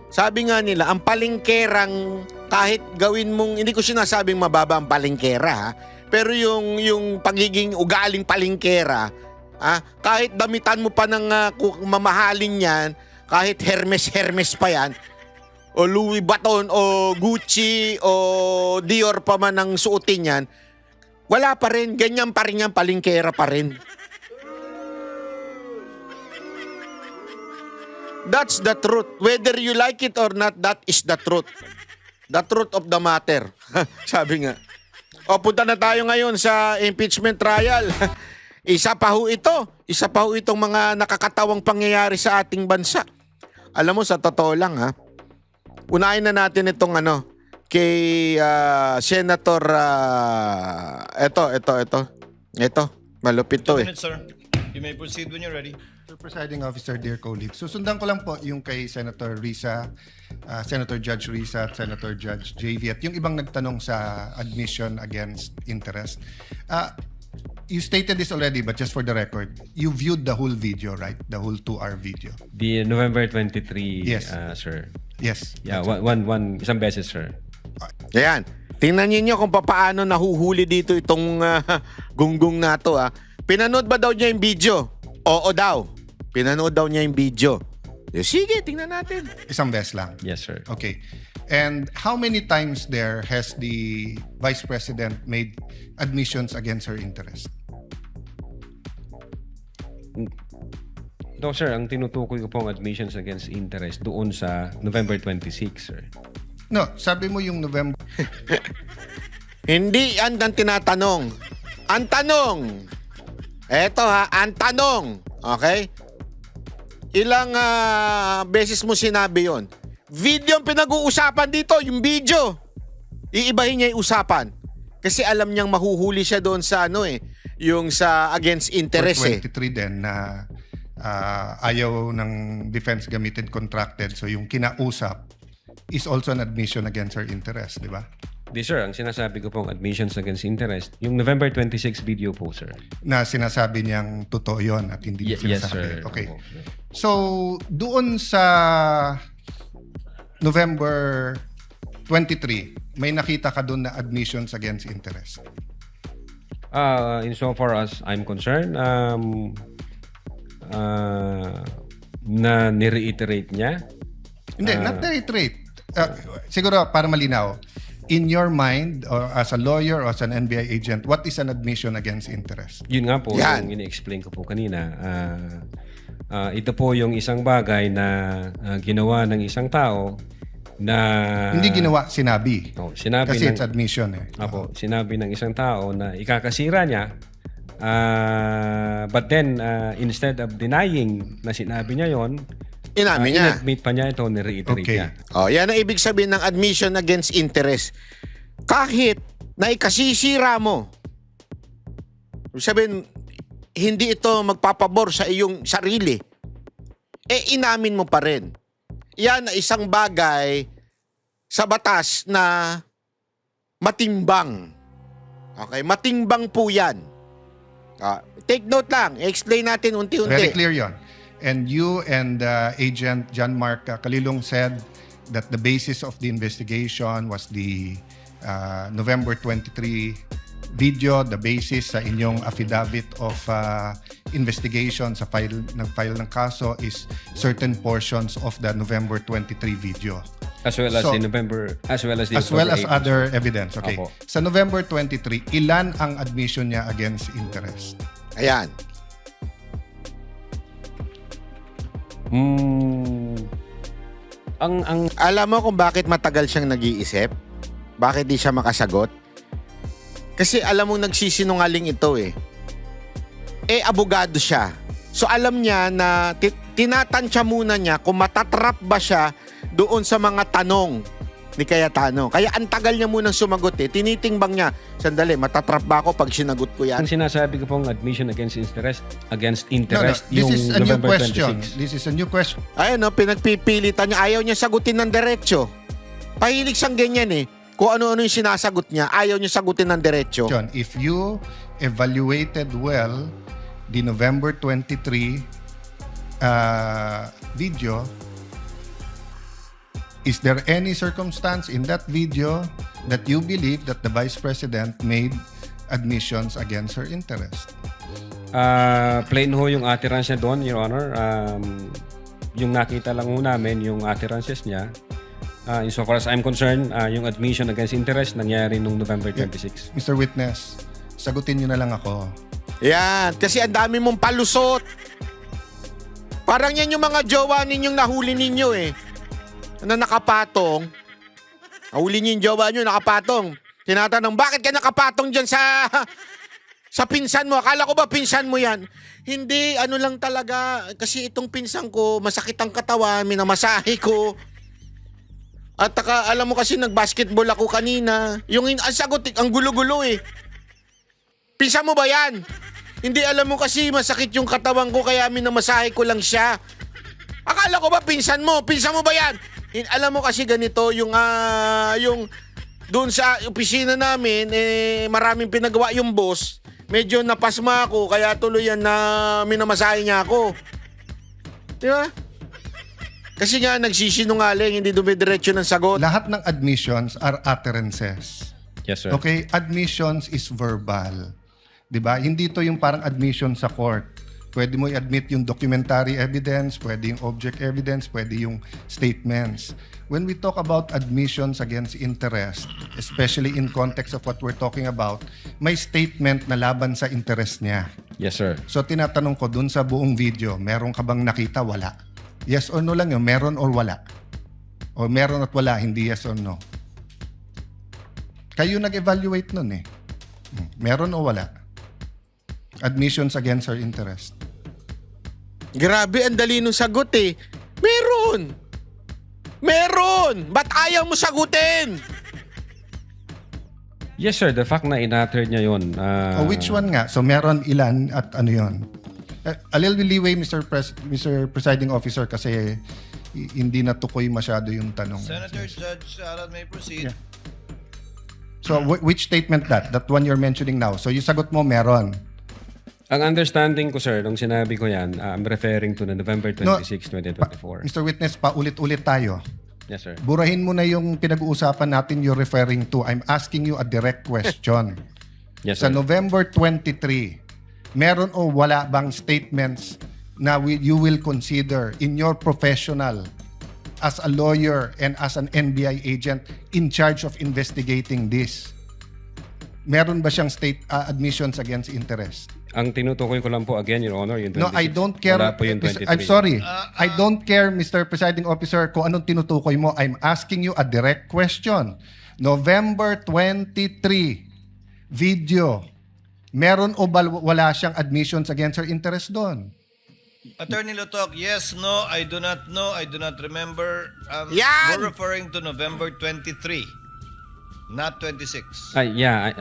S1: Sabi nga nila, ang palingkerang kahit gawin mong, hindi ko sinasabing mababa ang palingkera, ha? Pero yung pagiging ugaling palingkera, kahit damitan mo pa ng mamahalin yan, kahit Hermes pa yan, o Louis Vuitton, o Gucci, o Dior pa man ang suotin yan, wala pa rin, ganyan pa rin yan, palingkera pa rin. That's the truth. Whether you like it or not, that is the truth. The truth of the matter. Sabi nga. O punta na tayo ngayon sa impeachment trial. Isa pa ho itong mga nakakatawang pangyayari sa ating bansa. Alam mo, sa totoo lang ha, unahin na natin itong kay Senator, ito, malupit to
S6: 2
S1: eh.
S6: minutes, sir. You may proceed when you're ready.
S7: Mr. Presiding Officer, dear colleagues, susundan ko lang po yung kay Senator Risa, Senator Judge Risa, Senator Judge JV, at yung ibang nagtanong sa admission against interest. You stated this already, but just for the record, you viewed the whole video, right? The whole 2-hour video.
S8: The November 23,
S7: Yes.
S8: Sir.
S7: Yes.
S8: Yeah, one isang beses, sir.
S1: Ayan, tingnan niyo kung paano nahuhuli dito itong gunggong na to ha. Pinanood ba daw niya yung video? Oo daw. Pinanood daw niya yung video. Sige, tingnan natin.
S7: Isang beses lang.
S8: Yes, sir.
S7: Okay. And how many times there has the Vice President made admissions against her interest?
S8: No, sir, ang tinutukoy ko pong admissions against interest doon sa November 26, sir.
S7: No, sabi mo yung November.
S1: Hindi yan ang tinatanong. Ang tanong, eto ha, ang tanong, okay? Ilang beses mo sinabi yon? Video ang pinag-uusapan dito, yung video. Iibahin niya yung usapan. Kasi alam niyang mahuhuli siya doon sa yung sa against interest eh.
S7: 23 din na ayaw ng defense gamitin contracted. So yung kinausap is also an admission against her interest, di ba?
S8: Di, sir, ang sinasabi ko pong admissions against interest, yung November 26 video po, sir.
S7: Na sinasabi niyang totoo yon at hindi niya
S8: Yes,
S7: sinasabi.
S8: sir.
S7: Okay.
S8: Opo, sir.
S7: So doon sa November 23, may nakita ka doon na admissions against interest.
S8: Insofar as I'm concerned, na ni-reiterate niya.
S7: Hindi, not the reiterate. Siguro para malinaw, in your mind or as a lawyer or as an NBI agent, what is an admission against interest?
S8: Yun nga po,
S1: Yan.
S8: yung ini-explain ko po kanina. Ito po yung isang bagay na ginawa ng isang tao na...
S7: Hindi ginawa, sinabi.
S8: Sinabi
S7: Kasi
S8: ng,
S7: it's admission eh.
S8: Apo, sinabi ng isang tao na ikakasira niya, but then instead of denying na sinabi niya yon,
S1: Inamin niya.
S8: in-admit pa niya ito, ni-reiterate
S7: Okay.
S8: niya.
S1: Yan ang ibig sabihin ng admission against interest. Kahit na ikasisira mo, ibig sabihin, hindi ito magpapabor sa iyong sarili, inamin mo pa rin. Yan ay isang bagay sa batas na matimbang. Okay, matimbang po yan. Take note lang, explain natin unti-unti.
S7: Very clear yon. And you and Agent John Mark Kalilong said that the basis of the investigation was the November 23 video, the basis sa inyong affidavit of investigation sa file ng kaso is certain portions of the November 23 video.
S8: As well as
S7: So,
S8: the November, as well as the
S7: As well
S8: October
S7: as
S8: 8.
S7: other evidence. Okay.
S8: Opo.
S7: Sa November 23, ilan ang admission niya against interest?
S1: Ayan.
S8: Ang
S1: Alam mo kung bakit matagal siyang nag-iisip? Bakit di siya makasagot? Kasi alam mo nagsisinungaling ito eh. Abogado siya. So alam niya na tinatansya muna niya kung matatrap ba siya doon sa mga tanong ni Cayetano. Kaya ang tagal niya munang sumagot eh. Tinitimbang niya, sandali, matatrap ba ako pag sinagot ko yan?
S8: ang sinasabi ko pong admission against interest,
S7: This
S8: yung
S7: is a new
S8: November
S7: question.
S8: 26.
S7: This is a new question.
S1: Ayun no, pinagpipilitan niya. Ayaw niya sagutin ng diretsyo. Pahilig siyang ganyan eh. Kung ano-ano yung sinasagot niya, ayaw niya sagutin ng diretsyo.
S7: If you evaluated well the November 23 video, is there any circumstance in that video that you believe that the Vice President made admissions against her interest?
S8: Plain ho yung utterance niya doon, Your Honor. Yung nakita lang ho namin, yung utterances niya. Insofar as I'm concerned, yung admission against interest nangyari nung November 26.
S7: Mr. Witness, sagutin niyo na lang ako.
S1: Yan, kasi ang dami mong palusot. Parang yan yung mga jowa ninyong nahuli ninyo eh. Na nakapatong. Nahuli niyo yung jowa nyo, nakapatong. Tinatanong, bakit ka nakapatong dyan sa pinsan mo? Akala ko ba pinsan mo yan? Hindi, ano lang talaga. Kasi itong pinsan ko, masakit ang katawan, minamasahe ko. At alam mo kasi nag-basketball ako kanina. Ang sagot, ang gulo-gulo eh. Pinsan mo ba yan? Hindi, alam mo kasi masakit yung katawan ko kaya minamasahe ko lang siya. Akala ko ba pinsan mo? Pinsan mo ba yan? Alam mo kasi ganito, yung doon sa opisina namin, maraming pinagawa yung boss. Medyo napasma ako, kaya tuloy yan na minamasahe niya ako. Di ba? Kasi nga, nagsisinungaling, hindi dumidiretso ng sagot.
S7: Lahat ng admissions are utterances.
S8: Yes, sir.
S7: Okay? Admissions is verbal. Diba? Hindi to yung parang admission sa court. Pwede mo i-admit yung documentary evidence, pwede yung object evidence, pwede yung statements. When we talk about admissions against interest, especially in context of what we're talking about, may statement na laban sa interest niya.
S8: Yes, sir.
S7: So tinatanong ko dun sa buong video, meron ka bang nakita? Wala. Yes or no lang yun, meron or wala. O meron at wala, hindi yes or no. Kayo nag-evaluate nun eh. Meron o wala? Admissions against her interest.
S1: Grabe, ang dali nung sagot eh. Meron! Meron! Ba't ayaw mo sagutin?
S8: Yes, sir. The fact na in-utter niya yun.
S7: Which one nga? So meron ilan at ano yun? A little leeway, Mr. Presiding Officer, kasi hindi natukoy masyado yung tanong.
S6: Senator Judge Alan may proceed.
S7: Yeah. So which statement that? That one you're mentioning now. So yung sagot mo meron.
S8: Ang understanding ko, sir, nung sinabi ko yan, I'm referring to the November 26, 2024.
S7: Mr. Witness, paulit-ulit tayo.
S8: Yes, sir.
S7: Burahin mo na yung pinag-uusapan natin you're referring to. I'm asking you a direct question.
S8: Yes,
S7: Sa
S8: sir.
S7: November 23, meron o wala bang statements na you will consider in your professional as a lawyer and as an NBI agent in charge of investigating this? Meron ba siyang admissions against interest?
S8: Ang tinutukoy ko lang po again, Your Honor, yung 26.
S7: No, I don't care.
S8: Wala po yung 23.
S7: I'm sorry. I don't care, Mr. Presiding Officer, kung anong tinutukoy mo. I'm asking you a direct question. November 23, video. Meron o wala siyang admissions against her interest doon?
S6: Attorney Lotok, yes, no, I do not know, I do not remember.
S1: Yan!
S6: We're referring to November 23, not 26.
S8: Yeah,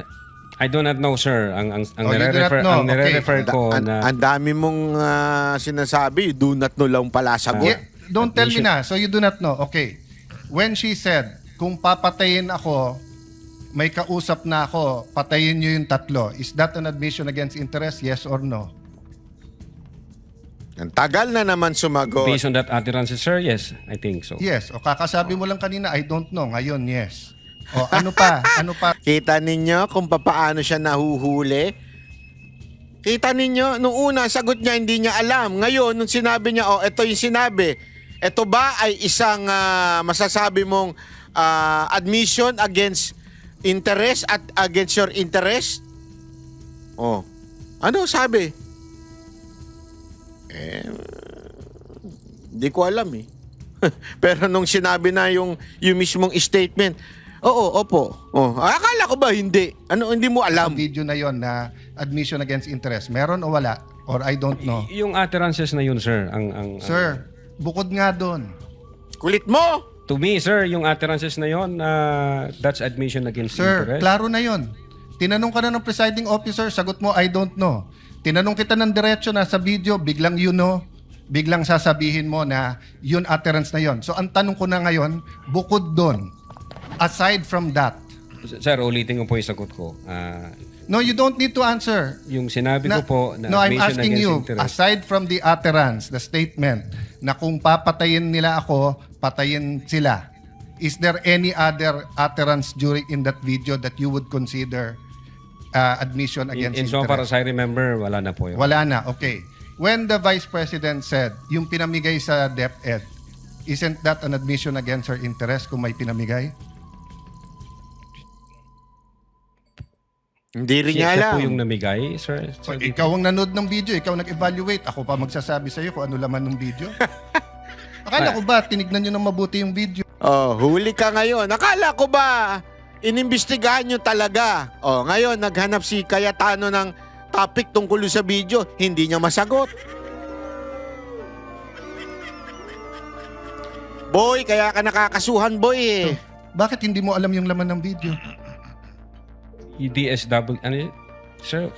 S8: I do not know, sir. Ang
S7: you do not know.
S8: ang nire-refer ko na...
S1: Ang dami mong sinasabi, do not know lang pala sagot.
S7: Yeah, don't tell me na. So you do not know. Okay. When she said, kung papatayin ako, may kausap na ako, patayin niyo yung tatlo. Is that an admission against interest? Yes or no?
S1: Ang tagal na naman sumagot.
S8: Based on that utterance, sir, yes, I think so.
S7: Yes. O kakasabi mo lang kanina, I don't know. Ngayon, yes. O ano pa? Ano pa?
S1: Kita ninyo kung paano siya nahuhuli? Kita ninyo, nung una, sagot niya, hindi niya alam. Ngayon, nung sinabi niya, ito yung sinabi. Ito ba ay isang masasabi mong admission against interest at against your interest? Ano sabi? Hindi ko alam eh. Pero nung sinabi na yung mismong statement, opo. Akala ko ba hindi? Ano, hindi mo alam?
S7: Video na yon na admission against interest. Meron o wala? Or I don't know.
S8: Yung utterances na yun, sir,
S7: Sir, bukod nga doon.
S1: Kulit mo!
S8: to me, sir, yung utterances na yun, that's admission against
S7: Sir,
S8: interest.
S7: klaro na yon. Tinanong ka na ng presiding officer, sagot mo, I don't know. Tinanong kita ng diretso na sa video, biglang you know, biglang sasabihin mo na yun utterance na yon. So ang tanong ko na ngayon, bukod doon, aside from that,
S8: Sir, ulitin ko po yung sagot ko.
S7: no, you don't need to answer.
S8: Yung sinabi ko po na
S7: no, I'm
S8: admission
S7: asking
S8: against
S7: you,
S8: interest.
S7: aside from the utterance, the statement, na kung papatayin nila ako, patayin sila, is there any other utterance during in that video that you would consider admission against
S8: In so far as
S7: interest?
S8: I remember, wala na po yun.
S7: Wala na, okay. When the Vice President said, yung pinamigay sa DepEd, isn't that an admission against her interest kung may pinamigay?
S1: Hindi rin niya
S8: Siya
S1: alam.
S8: po yung namigay, sir.
S7: Ikaw ang nanood ng video, ikaw nag-evaluate. Ako pa magsasabi sa'yo kung ano laman ng video. Akala ko ba, tinignan nyo ng mabuti yung video?
S1: Huli ka ngayon. Akala ko ba Inimbestigahan nyo talaga. O, ngayon, naghanap si Cayetano ng topic tungkol sa video. Hindi niya masagot. Boy, kaya ka nakakasuhan, boy eh.
S7: Bakit hindi mo alam yung laman ng video?
S8: DSW, ano yun? Sir,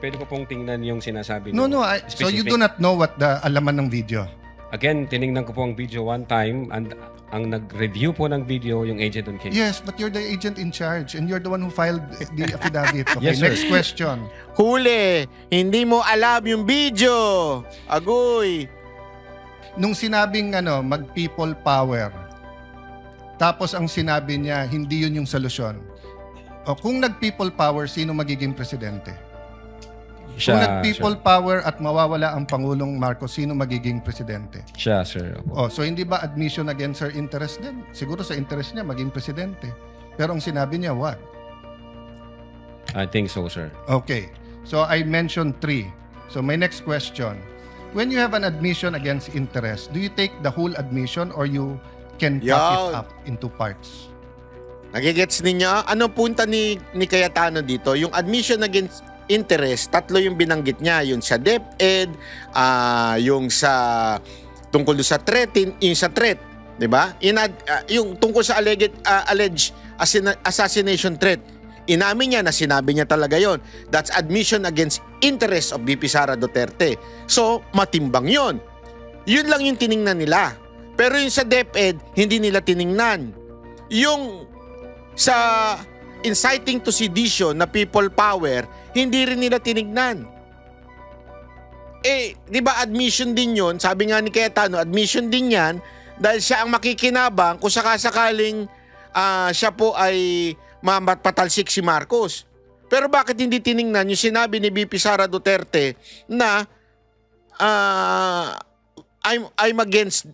S8: pwede ko pong tingnan yung sinasabi
S7: No,
S8: niyo.
S7: so you
S8: Specific.
S7: do not know what the alaman ng video.
S8: Again, tinignan ko po ang video one time and ang nag-review po ng video yung agent on case.
S7: Yes, but you're the agent in charge and you're the one who filed the affidavit. Okay,
S8: Yes, sir.
S7: next question.
S1: Huli, hindi mo alam yung video. Agoy.
S7: Nung sinabing mag-people power, tapos ang sinabi niya, hindi yun yung solusyon. O kung nag-people power, sino magiging presidente? Kung nag-people power at mawawala ang Pangulong Marcos, sino magiging presidente?
S8: Siya, sir.
S7: O, so hindi ba admission against her interest din? Siguro sa interest niya, maging presidente. Pero ang sinabi niya, what?
S8: I think so, sir.
S7: Okay. So I mentioned 3. So my next question. When you have an admission against interest, do you take the whole admission or you can cut it
S1: Yan.
S7: up into parts?
S1: Nagigets ninyo? Ano punta ni Cayetano dito? Yung admission against interest, 3 yung binanggit niya. Yung sa DepEd, yung sa tungkol sa threat, yung sa threat, 'di ba? Yung tungkol sa alleged assassination threat. Inamin niya na sinabi niya talaga yon. That's admission against interest of VP Sara Duterte. So, matimbang yon. Yun lang yung tiningnan nila. Pero yung sa DepEd, hindi nila tiningnan. Yung sa inciting to sedition na people power, hindi rin nila tinignan. Eh, di ba admission din yun? Sabi nga ni Cayetano, admission din yan dahil siya ang makikinabang kung sakasakaling siya po ay mapatalsik si Marcos. Pero bakit hindi tiningnan yung sinabi ni VP Sara Duterte na I'm against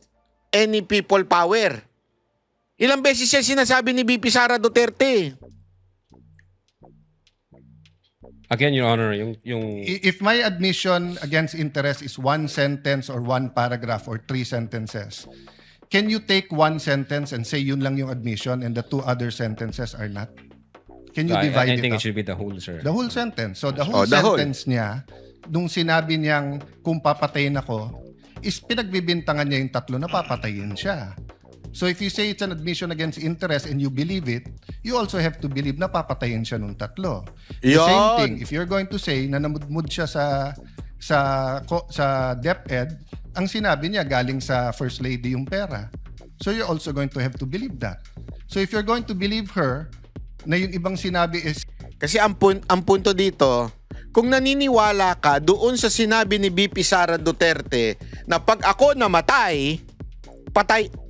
S1: any people power? Ilang beses siya sinasabi ni VP Sara Duterte.
S8: Again, Your Honor, yung
S7: If my admission against interest is 1 sentence or 1 paragraph or 3 sentences, can you take 1 sentence and say yun lang yung admission and the 2 other sentences are not? Can you divide
S8: I
S7: it
S8: think
S7: up?
S8: it should be the whole, sir.
S7: The whole sentence. So the whole
S1: the whole.
S7: sentence niya, nung sinabi niyang kung papatayin ako, is pinagbibintangan niya yung 3 na papatayin siya. So if you say it's an admission against interest and you believe it, you also have to believe na papatayin siya nung 3. The
S1: Yon.
S7: same thing, if you're going to say na namudmud siya sa DepEd, ang sinabi niya galing sa First Lady yung pera. So you're also going to have to believe that. So if you're going to believe her, na yung ibang sinabi is
S1: Kasi ang punto dito, kung naniniwala ka doon sa sinabi ni VP Sara Duterte na pag ako namatay,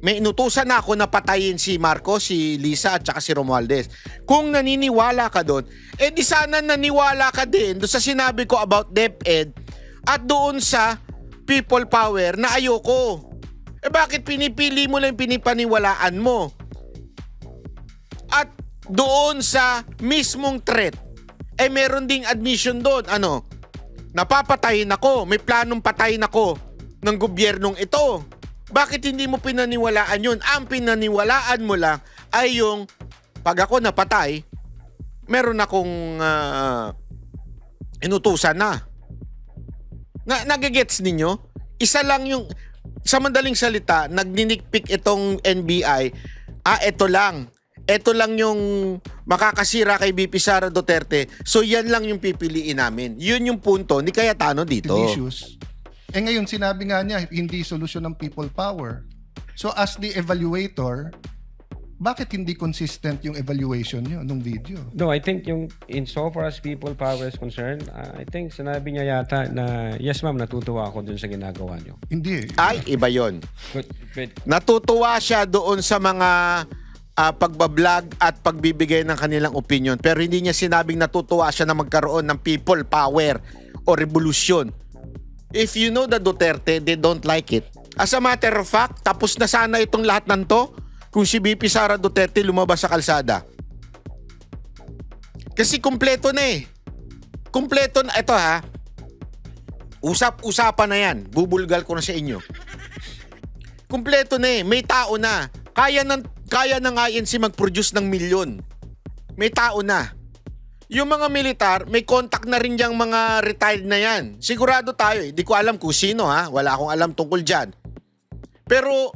S1: may inutusan na ako na patayin si Marcos, si Lisa at saka si Romualdez. Kung naniniwala ka doon, eh di sana naniwala ka din doon sa sinabi ko about DepEd at doon sa people power na ayoko. Eh bakit pinipili mo lang pinipaniwalaan mo? At doon sa mismong threat, eh meron ding admission doon. Ano? Napapatayin ako, may planong patayin ako ng gobyernong ito. Bakit hindi mo pinaniwalaan yun? Ang pinaniwalaan mo lang ay yung pag ako napatay, meron akong inutusan na. Nagigets ninyo? Isa lang yung, sa madaling salita, nagninikpik itong NBI, ito lang. Ito lang yung makakasira kay VP Sara Duterte. So yan lang yung pipiliin namin. Yun yung punto ni Cayetano dito.
S7: issues. Eh ngayon, sinabi nga niya, hindi solusyon ng people power. So as the evaluator, bakit hindi consistent yung evaluation niyo nung video?
S8: No, I think yung insofar as people power is concerned, I think sinabi niya yata na yes ma'am, natutuwa ako dun sa ginagawa niyo.
S7: Hindi.
S1: Ay, iba yon.
S8: But
S1: Natutuwa siya doon sa mga pagbablog at pagbibigay ng kanilang opinion. Pero hindi niya sinabing natutuwa siya na magkaroon ng people power o revolusyon. If you know the Duterte, they don't like it. As a matter of fact, tapos na sana itong lahat ng to kung si VP Sara Duterte lumabas sa kalsada. Kasi kumpleto na eh. Kumpleto na. Ito ha. Usap-usapan na yan. Bubulgal ko na sa inyo. Kumpleto na eh. May tao na. Kaya na nga yan si mag-produce ng milyon. may tao na. Yung mga militar, may contact na rin yung mga retired na yan. Sigurado tayo, hindi ko alam kung sino ha, wala akong alam tungkol dyan. Pero,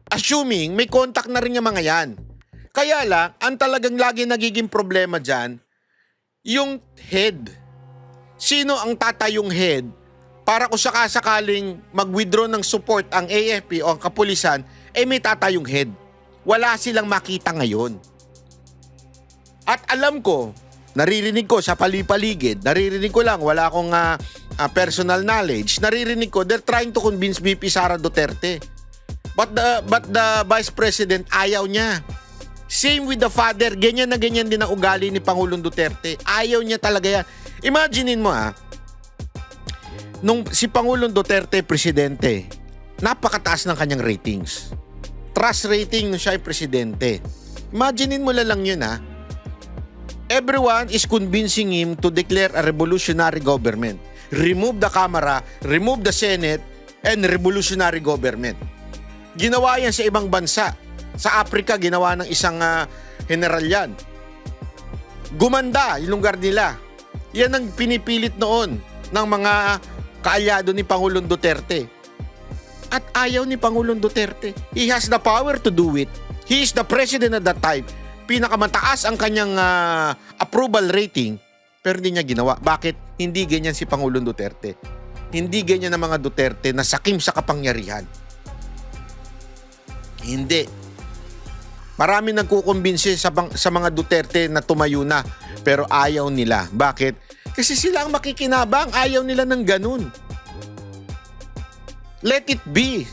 S1: assuming, may contact na rin yung mga yan. Kaya lang, ang talagang lagi nagiging problema dyan, yung head. Sino ang tatayong head para kung sakasakaling mag-withdraw ng support ang AFP o ang kapulisan, may tatayong head. Wala silang makita ngayon. At alam ko, naririnig ko sa palipaligid, naririnig ko lang, wala akong personal knowledge, naririnig ko, they're trying to convince VP Sara Duterte. But the Vice President, ayaw niya. Same with the father, ganyan na ganyan din ang ugali ni Pangulong Duterte. Ayaw niya talaga yan. Imaginein mo nung si Pangulong Duterte presidente, napakataas ng kanyang ratings. Trust rating nung siya ay presidente. Imaginein mo lang yun Everyone is convincing him to declare a revolutionary government. Remove the Camara, remove the Senate, and revolutionary government. Ginawa yan sa ibang bansa. Sa Africa, ginawa ng isang general yan. Gumanda yung lugar nila. Yan ang pinipilit noon ng mga kaalyado ni Pangulong Duterte. At ayaw ni Pangulong Duterte. He has the power to do it. He is the president at that time. Pinakamataas ang kanyang approval rating, pero hindi niya ginawa. Bakit? Hindi ganyan si Pangulong Duterte. Hindi ganyan ang mga Duterte na sakim sa kapangyarihan. Hindi. Marami nagkukumbinsi sa mga Duterte na tumayo na, pero ayaw nila. Bakit? Kasi sila ang makikinabang. Ayaw nila ng ganun. Let it be.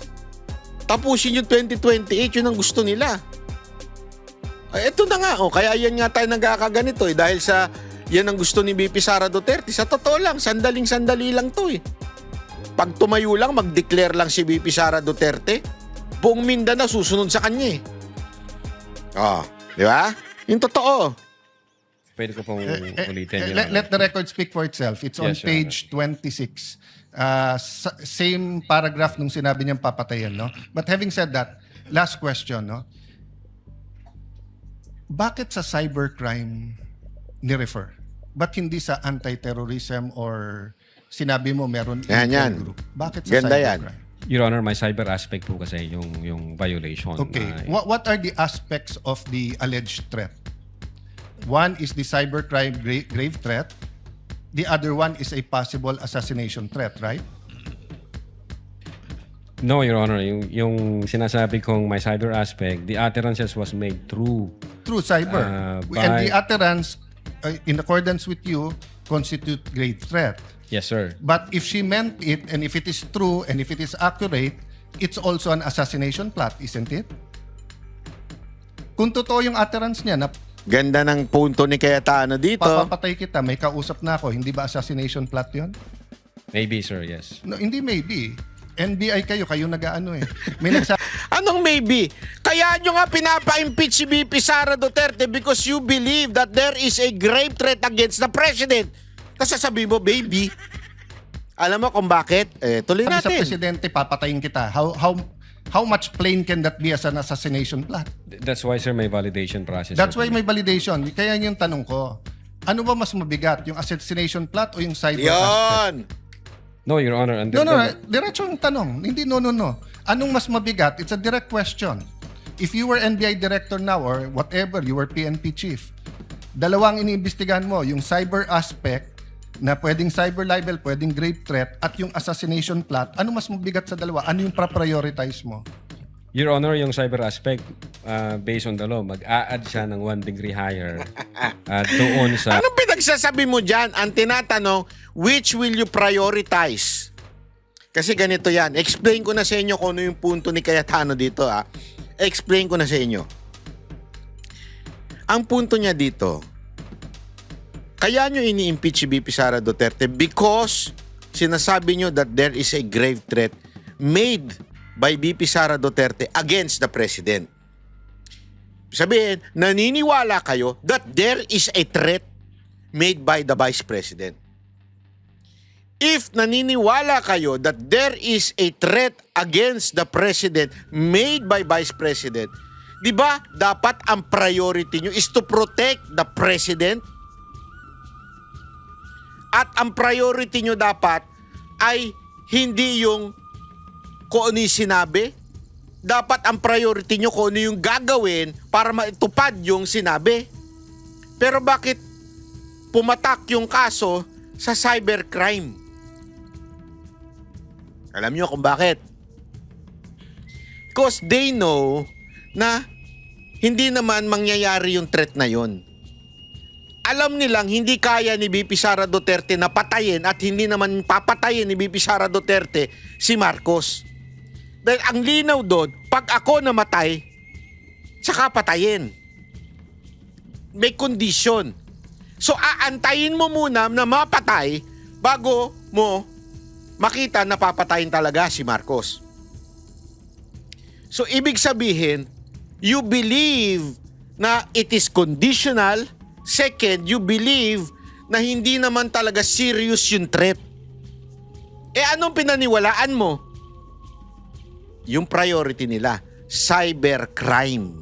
S1: Tapusin yung 2028, yun ang gusto nila. Ito na nga, kaya yan nga tayo nagkakaganito dahil sa yan ang gusto ni VP Sara Duterte. Sa totoo lang, sandaling-sandali lang to Pag tumayo lang, mag-declare lang si VP Sara Duterte, buong Mindanao susunod sa kanya di ba? Yung totoo.
S8: Pwede ko pong ulitin.
S7: Let the record speak for itself. It's on
S8: Yes, Your
S7: page 26. Same paragraph nung sinabi niyang papatayan, no? But having said that, last question, no? Bakit sa cybercrime ni-refer? Ba't hindi sa anti-terrorism or sinabi mo meron
S1: Yan.
S7: group? Bakit sa
S1: Ganda yan.
S7: cybercrime?
S8: Your Honor, my cyber aspect po kasi yung violation.
S7: Okay. What are the aspects of the alleged threat? One is the cybercrime grave threat. The other one is a possible assassination threat, right?
S8: No, Your Honor. Yung sinasabi kong my cyber aspect, the utterances was made through
S7: Cyber.
S8: by-
S7: And the utterance, in accordance with you, constitute grave threat.
S8: Yes, sir.
S7: But if she meant it, and if it is true, and if it is accurate, it's also an assassination plot, isn't it? Kung totoo yung utterance niya na
S1: Ganda ng punto ni Cayetano dito.
S7: papapatay kita, may kausap na ako, hindi ba assassination plot yun?
S8: Maybe, sir, yes.
S7: No, hindi maybe. NBI kayo nag-aano May nagsabi
S1: Anong maybe? Kaya nyo nga pinapa-impeach si VP Sara Duterte because you believe that there is a grave threat against the president. Kasi sabi mo, baby. Alam mo kung bakit? Tuloy
S7: sa
S1: natin.
S7: presidente, papatayin kita. How much plain can that be as an assassination plot?
S8: That's why, sir, may validation process.
S7: That's
S8: sir.
S7: why may validation. Kaya yung tanong ko, ano ba mas mabigat? Yung assassination plot o yung cyber aspect?
S1: Yon.
S8: No, Your Honor.
S7: No, diretso ang tanong. Hindi no. Anong mas mabigat? It's a direct question. If you were NBI director now or whatever, you were PNP chief, dalawang iniimbestigahan mo, yung cyber aspect na pwedeng cyber libel, pwedeng grave threat, at yung assassination plot, ano mas mabigat sa dalawa? Ano yung prioritize mo?
S8: Your Honor, yung cyber aspect, based on the law, mag-a-add siya ng 1 degree higher doon sa...
S1: Anong pinagsasabi mo dyan? Ang tinatanong, which will you prioritize? Kasi ganito yan. Explain ko na sa inyo kung ano yung punto ni Cayetano dito. Explain ko na sa inyo. Ang punto niya dito, kaya nyo ini-impeach si VP Sara Duterte because sinasabi nyo that there is a grave threat made by VP Sara Duterte against the President. Sabihin, naniniwala kayo that there is a threat made by the Vice President. If naniniwala kayo that there is a threat against the President made by Vice President, Di ba dapat ang priority nyo is to protect the president? At ang priority nyo dapat ay hindi yung kung ano yung sinabi. Dapat ang priority nyo kung ano yung gagawin para maitupad yung sinabi. Pero bakit pumatak yung kaso sa cybercrime? Alam nyo kung bakit? Because they know na hindi naman mangyayari yung threat na yon. Alam nilang hindi kaya ni VP Sara Duterte na patayin at hindi naman papatayin ni VP Sara Duterte si Marcos. Dahil ang linaw doon, pag ako namatay, saka patayin. May condition. So aantayin mo muna na mapatay bago mo makita na papatayin talaga si Marcos. So ibig sabihin, you believe na it is conditional. Second, you believe na hindi naman talaga serious yung threat. Anong pinaniwalaan mo? Yung priority nila, cybercrime.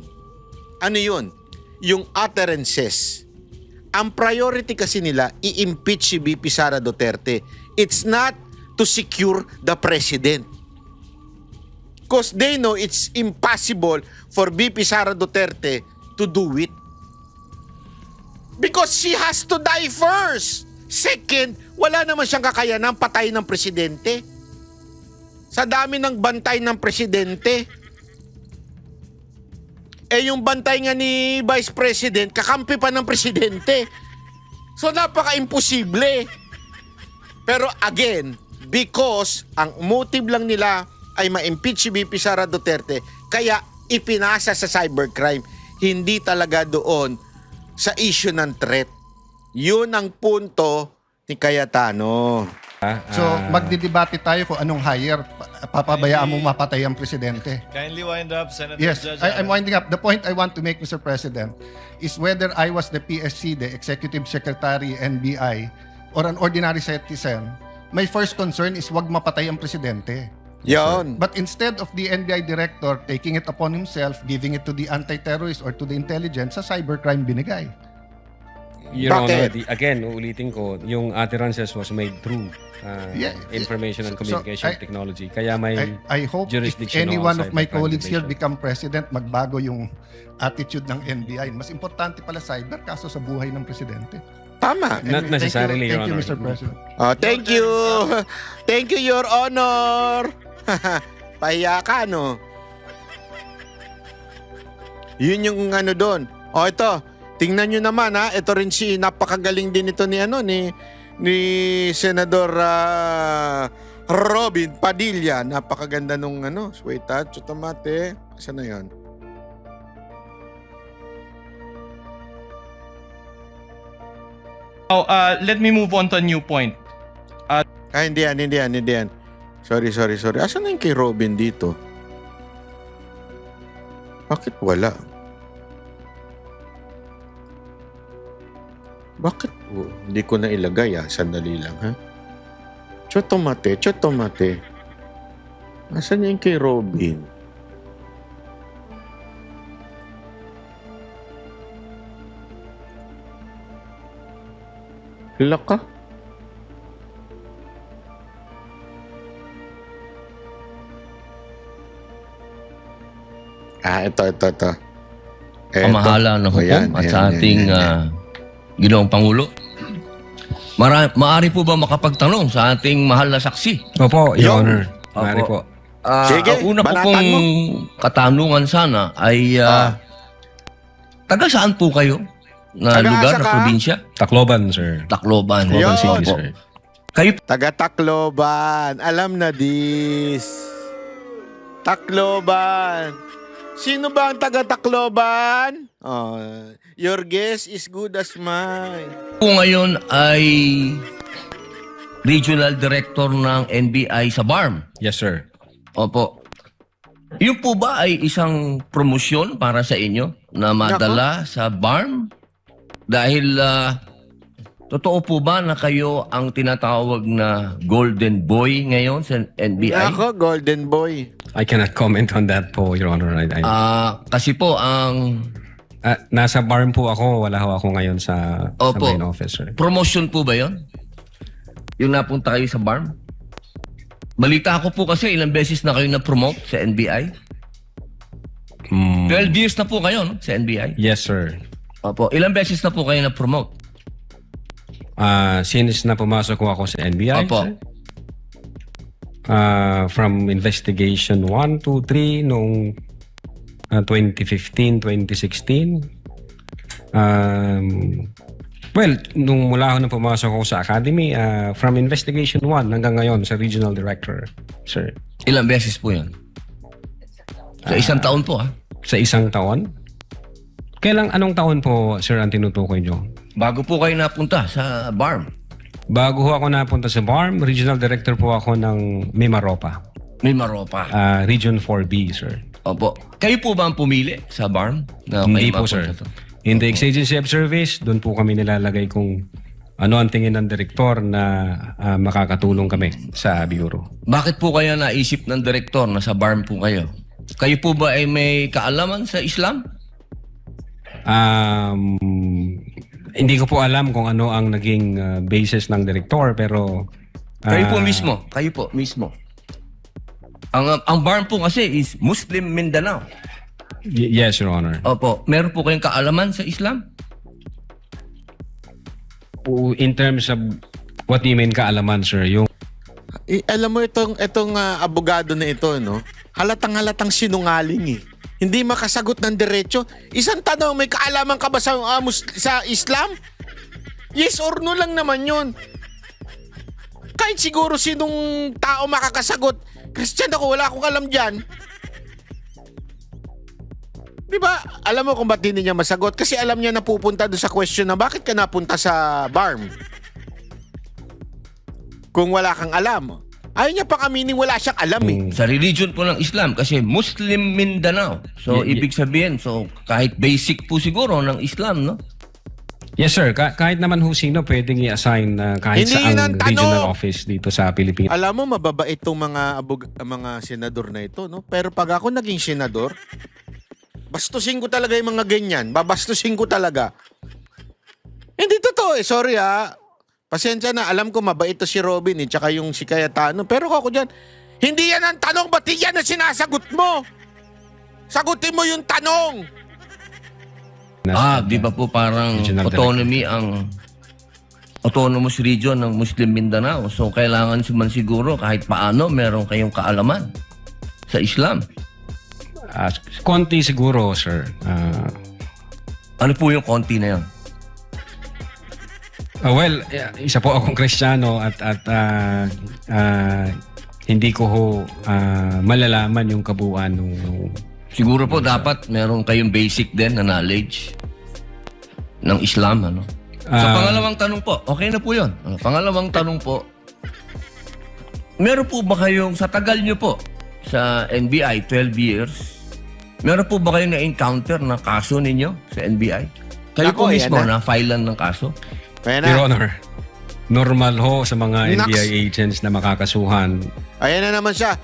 S1: Ano yun? Yung utterances. Ang priority kasi nila, i-impeach si VP Sara Duterte. It's not to secure the president. Because they know it's impossible for VP Sara Duterte to do it. Because she has to die first. Second, wala naman siyang kakayanang patay ng presidente. Sa dami ng bantay ng presidente. Yung bantay nga ni Vice President, kakampi pa ng presidente. So napaka-imposible. Pero again, because ang motive lang nila ay ma-impeach si VP Sara Duterte, kaya ipinasa sa cybercrime. Hindi talaga doon sa issue ng threat. Yun ang punto ni Cayetano.
S7: So, magdidebate tayo kung anong higher. Papabayaan mong mapatay ang presidente.
S6: Kindly wind up, Senator
S7: Yes,
S6: Judge.
S7: I'm winding up. The point I want to make, Mr. President, is whether I was the PSC, the Executive Secretary, NBI, or an ordinary citizen, my first concern is wag mapatay ang presidente.
S1: Yon.
S7: But instead of the NBI director taking it upon himself, giving it to the anti-terrorist or to the intelligence, sa cybercrime binigay.
S8: Your
S1: Bakit?
S8: Honor, again, uulitin ko, yung utterances was made through information and
S7: So,
S8: communication technology. Kaya may
S7: I hope if
S8: jurisdiction
S7: any
S8: on
S7: one of my
S8: cybercrime
S7: colleagues here
S8: division.
S7: become president, magbago yung attitude ng NBI. Mas importante pala cyber kaso sa buhay ng presidente.
S1: Tama.
S8: Not necessarily,
S7: Thank you,
S8: Your
S7: Mr.
S8: Honor.
S7: President.
S1: Thank you. Thank you, Your Honor. Pahiya ka, no? Yun yung ano doon. Ito. Tingnan nyo naman, ha. Ito rin si napakagaling din ito ni Senador Robin Padilla. Napakaganda nung wait, Chutamate. Saan na yan?
S9: Let me move on to a new point.
S1: Hindi yan. Sorry. Asan na yung kay Robin dito? Bakit wala? Bakit? Hindi ko na ilagay, Sandali lang, ha? Chotomate. Asan yung kay Robin? Laka? Ito.
S10: Pamahala ng hukom at sa ating Ginoong Pangulo. Maaari po ba makapagtanong sa ating mahal na saksi?
S8: Opo, Your
S1: Yung-
S8: Honor. Mari po.
S1: Sige,
S10: Ang una ko
S1: banatan
S10: pong
S1: mo.
S10: katanungan sana ay taga saan po kayo na
S1: Taga
S10: lugar,
S1: asa
S10: na
S1: ka?
S10: probinsya?
S8: Tacloban, sir.
S10: Tacloban.
S1: Yun.
S8: Tacloban City,
S10: Opo.
S8: sir.
S10: Kayo
S1: Taga Tacloban. Alam na this. Tacloban. Sino ba ang taga Tacloban? Your guess is good as mine.
S10: po ngayon ay Regional Director ng NBI sa BARM.
S8: Yes, sir.
S10: Opo. Yun po ba ay isang promosyon para sa inyo na madala sa BARM? Dahil totoo po ba na kayo ang tinatawag na Golden Boy ngayon sa NBI?
S1: Ako, Golden Boy.
S8: I cannot comment on that po, Your Honor.
S10: Kasi po ang
S8: Nasa BARM po ako. Wala ho ako ngayon sa
S10: Opo.
S8: main office, sir.
S10: promotion po ba yon? Yung napunta kayo sa BARM? Balita ko po kasi ilang beses na kayo na-promote sa NBI. 12 years na po kayo, no? Sa NBI.
S8: Yes, sir.
S10: Opo. Ilang beses na po kayo na-promote?
S8: Since na pumasok ko ako sa NBI,
S10: Opo.
S8: sir. From investigation 1, 2, 3 noong 2015, 2016. Well, nung mula ako na pumasok ako sa academy, from investigation 1 hanggang ngayon sa regional director, sir.
S10: Ilang beses po yun? Sa isang taon po, ha?
S8: Sa isang taon? Anong taon po, sir, ang tinutukoy nyo?
S10: Bago po kayo napunta sa BARM.
S8: Bago ho ako napunta sa BARM, regional director po ako ng Mimaropa.
S10: Mimaropa.
S8: Region 4B, sir.
S10: Opo. Kayo po ba ang pumili sa BARM? Na
S8: Hindi
S10: kayo
S8: po, sir.
S10: mapunta to?
S8: In the ex-agency of service, doon po kami nilalagay kung ano ang tingin ng direktor na makakatulong kami sa bureau.
S10: Bakit po kaya naisip ng direktor na sa BARM po kayo? Kayo po ba ay may kaalaman sa Islam?
S8: Hindi ko po alam kung ano ang naging basis ng direktor, pero
S10: Kayo po mismo. Kayo po mismo. Ang BARM po kasi is Muslim Mindanao.
S8: Yes, Your Honor.
S10: Opo. Meron po kayong kaalaman sa Islam?
S8: In terms of what do you mean kaalaman, sir? Yung
S1: Alam mo itong abogado na ito, no? Halatang sinungaling eh. Hindi makasagot ng diretso. Isang tanong, may kaalaman ka ba sa Islam? Yes or no lang naman yun. Kahit siguro sinong tao makakasagot, Christian ako, wala akong alam dyan. Di ba? Alam mo kung ba't hindi niya masagot? Kasi alam niya na pupunta doon sa question na bakit ka napunta sa BARM? Kung wala kang alam. Ayaw niya pang aminin wala siyang alam eh.
S10: Sa religion po ng Islam kasi Muslim Mindanao. So, ibig sabihin, kahit basic po siguro ng Islam, no?
S8: Yes, sir. Kahit naman ho sino pwedeng i-assign kahit
S1: Hindi yun ang
S8: saang
S1: tanong.
S8: regional office dito sa Pilipinas.
S1: Alam mo, mababait itong mga senador na ito, no? Pero pag ako naging senador, bastusin ko talaga yung mga ganyan. Babastusin ko talaga. Hindi totoo eh. Sorry ha. Pasensya na. Alam ko mabait to si Robin eh. Tsaka yung si Cayetano. Pero ako dyan, hindi yan ang tanong. Ba't yan ang sinasagot mo? Sagutin mo yung tanong.
S10: Di ba po parang
S8: Regional
S10: autonomy ang autonomous region ng Muslim Mindanao. So, kailangan man siguro kahit paano meron kayong kaalaman sa Islam.
S8: Konti siguro, sir.
S10: Ano po yung konti na yan?
S8: Well, isa po akong Kristiyano at hindi ko ho malalaman yung kabuuan nung
S10: Siguro po dapat meron kayong basic din na knowledge ng Islam, ano? Sa pangalawang tanong po, okay na po yun. Pangalawang tanong po, meron po ba kayong, sa tagal nyo po, sa NBI, 12 years, meron po ba kayong na-encounter na kaso ninyo sa NBI? Kayo
S1: Ako,
S10: po mismo
S1: yan na.
S10: na-filean ng kaso?
S1: Ayan
S8: Your
S1: na.
S8: Honor, normal ho sa mga
S1: Naks.
S8: NBI agents na makakasuhan.
S1: Ayan na naman siya.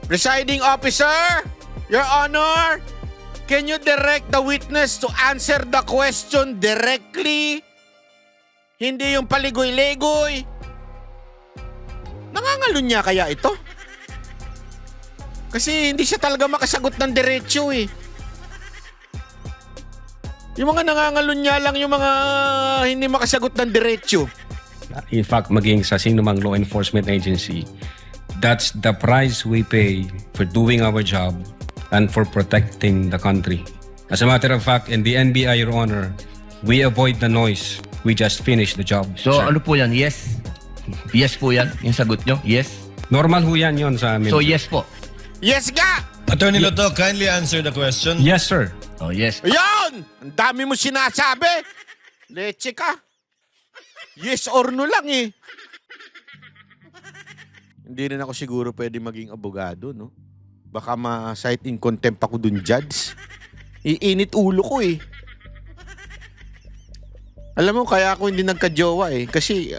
S1: Presiding officer, Your Honor, can you direct the witness to answer the question directly? Hindi yung paligoy-legoy. Nangangalun niya kaya ito? Kasi hindi siya talaga makasagot ng diretsyo eh. Yung mga nangangalun niya lang yung mga hindi makasagot ng diretsyo.
S8: In fact, maging sa sinumang law enforcement agency, that's the price we pay for doing our job and for protecting the country. As a matter of fact, in the NBI, Your Honor, we avoid the noise. We just finish the job.
S10: So,
S8: sir.
S10: ano po yan? Yes? Yes po yan? Yung sagot nyo? Yes?
S8: Normal ho yan yun sa amin.
S10: So,
S8: sir.
S10: yes po.
S1: Yes nga!
S6: Attorney Loto, kindly answer the question.
S8: Yes, sir.
S10: Oh, yes.
S1: Ayun! Ang dami mo sinasabi! Leche ka! Yes or no lang eh. Hindi rin ako siguro pwede maging abogado, no? Baka ma-cite in contempt ako dun, judge. Iinit ulo ko eh. Alam mo, kaya ako hindi nagka-jowa eh. Kasi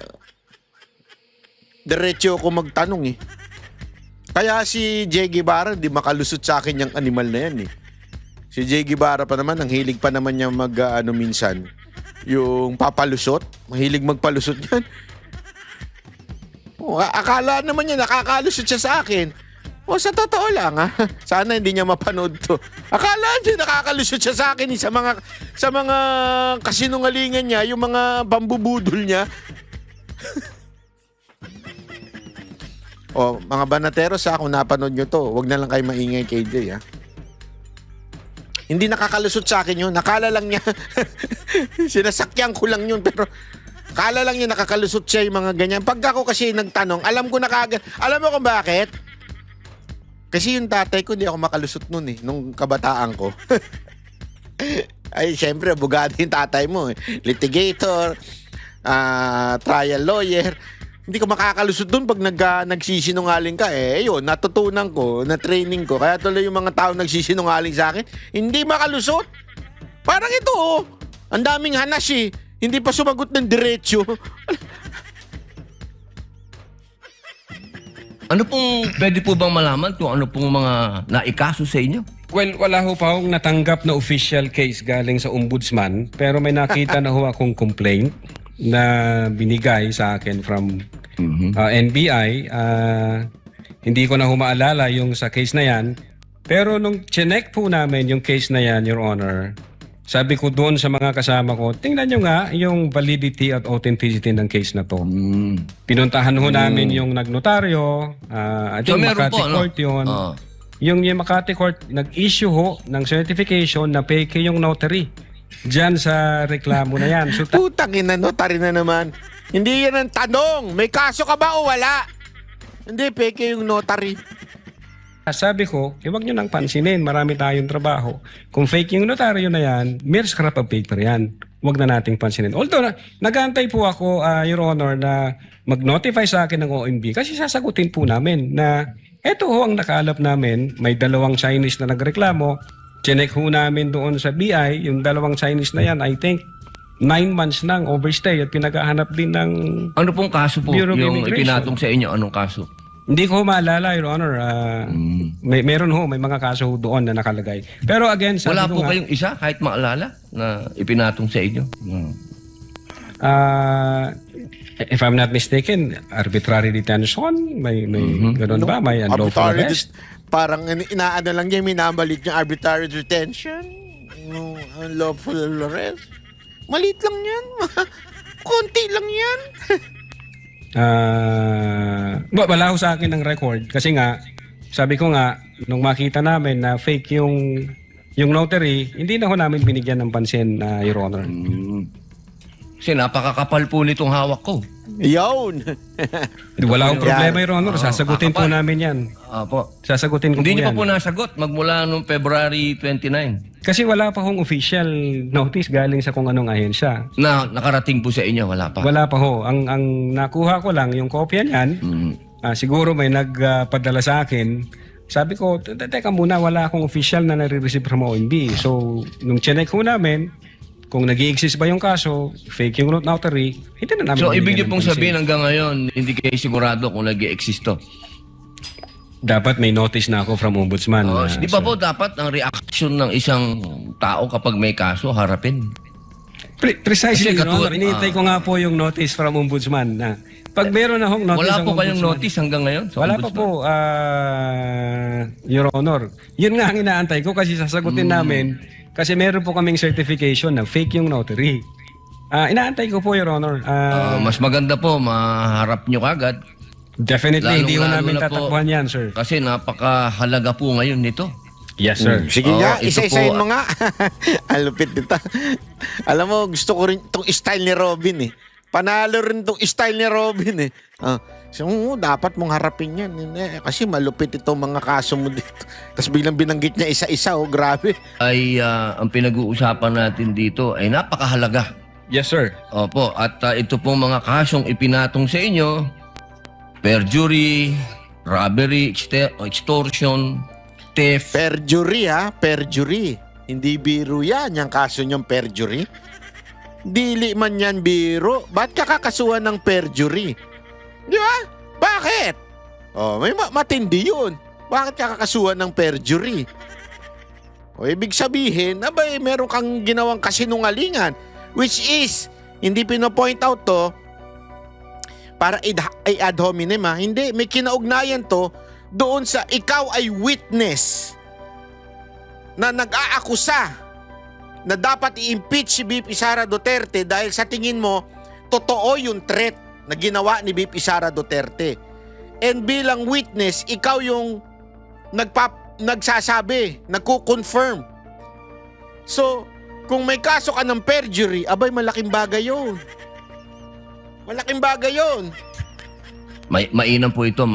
S1: diretso ako magtanong eh. Kaya si Jay Guevara di makalusot sa akin yung animal na yan eh. Si Jay Guevara pa naman, ang hilig pa naman niya minsan, yung papalusot. Mahilig magpalusot yan. Akala naman niya nakakalusot siya sa akin. Sa totoo lang sana hindi niya mapanood to. Akala niya nakakalusot siya sa akin sa mga kasinungalingan niya, yung mga pambubudol niya. Mga banateros kung napanood nyo to, wag na lang kayo maingay kay Jay Hindi nakakalusot sa akin yun. Nakala lang niya. Sinasakyan ko lang yun. Pero akala lang niya nakakalusot siya yung mga ganyan. Pag ako kasi nagtanong, alam ko na kagad. Alam mo kung bakit? Kasi yung tatay ko, hindi ako makalusot nun nung kabataan ko. Ay, syempre, abogado yung tatay mo Litigator, trial lawyer. Hindi ka makakalusot dun pag nagsisinungaling ka. Yun, natutunan ko, na-training ko. Kaya tuloy yung mga tao nagsisinungaling sa akin, hindi makalusot. Parang ito, ang daming hanas Hindi pa sumagot ng diretsyo.
S10: Ano pong, pwede po bang malaman kung ano pong mga naikaso sa inyo?
S8: Well, wala ho pa akong natanggap na official case galing sa ombudsman, pero may nakita na ho akong complaint na binigay sa akin from NBI. Hindi ko na humaalala yung sa case na yan. Pero nung chinek po namin yung case na yan, Your Honor, sabi ko doon sa mga kasama ko, tingnan nyo nga yung validity at authenticity ng case na to. Pinuntahan ho namin yung nagnotaryo, I think Makati Court yun. Yung Makati Court, nag-issue ho ng certification na fake yung notary. Diyan sa reklamo na yan. So,
S1: Putang ina, notary na naman. Hindi yan ang tanong. May kaso ka ba o wala? Hindi, peke yung notary.
S8: sabi ko, huwag nyo nang pansinin. Marami tayong trabaho. Kung fake yung notaryo na yan, mere scrap of paper yan. Huwag na nating pansinin. Although, nag-aantay po ako, Your Honor, na mag-notify sa akin ng OMB kasi sasagutin po namin na eto ho ang nakaalap namin. May 2 Chinese na nagreklamo. Chinek ho namin doon sa BI, yung 2 Chinese na yan, I think, 9 months nang overstay at pinaghahanap din ng
S10: Ano pong kaso po
S8: Bureau of
S10: yung
S8: Immigration.
S10: ipinatong sa inyo? Anong kaso?
S8: Hindi ko maalala, Your Honor. Meron may mga kaso ho doon na nakalagay. Pero again, sabi
S10: Wala
S8: ko
S10: po
S8: nga,
S10: kayong isa kahit maalala na ipinatong sa inyo?
S8: if I'm not mistaken, arbitrary detention, may ganun ba? May unlawful
S1: Arbitrary
S8: arrest?
S1: parang inaano lang niya, minamalit niya arbitrary detention, unlawful arrest. Maliit lang yan. Konti lang yan.
S8: Wala ho sa akin ng record kasi nga, sabi ko nga, nung makita namin na fake yung notary, hindi na ho namin binigyan ng pansin, Your Honor.
S10: Kasi napakakapal po nitong hawak ko.
S1: Yun.
S8: Wala akong problema, Your Honor. Sasagutin po namin yan.
S10: Apo.
S8: Sasagutin ko
S10: Hindi
S8: po
S10: niyo
S8: yan.
S10: pa po nasagot magmula noong February 29
S8: Kasi wala pa hong official notice galing sa kung anong ahensya.
S10: na nakarating po sa inyo. Wala pa.
S8: Wala pa ho. Ang nakuha ko lang, yung kopya niyan, siguro may nagpadala sa akin. Sabi ko, teka muna, wala akong official na nare-receive from OMB. So, nung chinek ho namin, kung nag-i-exist ba yung kaso, fake yung notary, hindi na namin
S10: So, ibig
S8: binigyan
S10: niyo
S8: ng
S10: pong
S8: pansin.
S10: sabihin hanggang ngayon, hindi kayo sigurado kung nag-i-exist to.
S8: Dapat may notice na ako from ombudsman.
S10: Di ba po dapat ang reaction ng isang tao kapag may kaso, harapin?
S8: Precisely,
S10: Kasi
S8: Your Honor. Iniintay ko nga po yung notice from ombudsman na pag meron na hong notice
S10: Wala
S8: ang
S10: po kayong
S8: ombudsman-
S10: notice hanggang ngayon? Sa
S8: Wala pa
S10: ombudsman?
S8: po, Your Honor. Yun nga ang inaantay ko kasi sasagutin namin kasi meron po kaming certification na fake yung notary. Inaantay ko po, Your Honor.
S10: Mas maganda po, maharap nyo kagad.
S8: Definitely, hindi ko
S10: lalong-lalo
S8: namin
S10: na po.
S8: tatakbuhan yan, sir.
S10: Kasi napakahalaga po ngayon nito.
S8: Yes, sir.
S1: Sige
S10: Oo,
S1: nga,
S10: ito
S1: isa-isahin
S10: po.
S1: mo nga. Ang lupit nito. Alam mo, gusto ko rin itong style ni Robin Panalo rin itong style ni Robin So, dapat mong harapin yan. Kasi malupit itong mga kaso mo dito. Tapos biglang binanggit niya isa-isa. Grabe.
S10: Ay ang pinag-uusapan natin dito ay napakahalaga.
S8: Yes, sir.
S10: Opo, at ito pong mga kasong ipinatong sa inyo, perjury, robbery, extortion, theft.
S1: Perjury perjury. Hindi biro yan, yung kaso niyong perjury. Dili man yan biro. Ba't ka kakasuhan ng perjury? Di ba? Bakit? Oh, may matindi yun. Bakit ka kakasuhan ng perjury? O ibig sabihin, abay, meron kang ginawang kasinungalingan. Which is, hindi pinopoint out to para ad hominem ha. Hindi, may kinaugnayan to doon sa ikaw ay witness na nag-aakusa na dapat i-impeach si BP Sara Duterte dahil sa tingin mo, totoo yung threat na ginawa ni BP Sara Duterte. And bilang witness, ikaw yung nagsasabi, nagko-confirm. So, kung may kaso ka ng perjury, abay, malaking bagay yun. Malaking bagay yun.
S10: Mainam po ito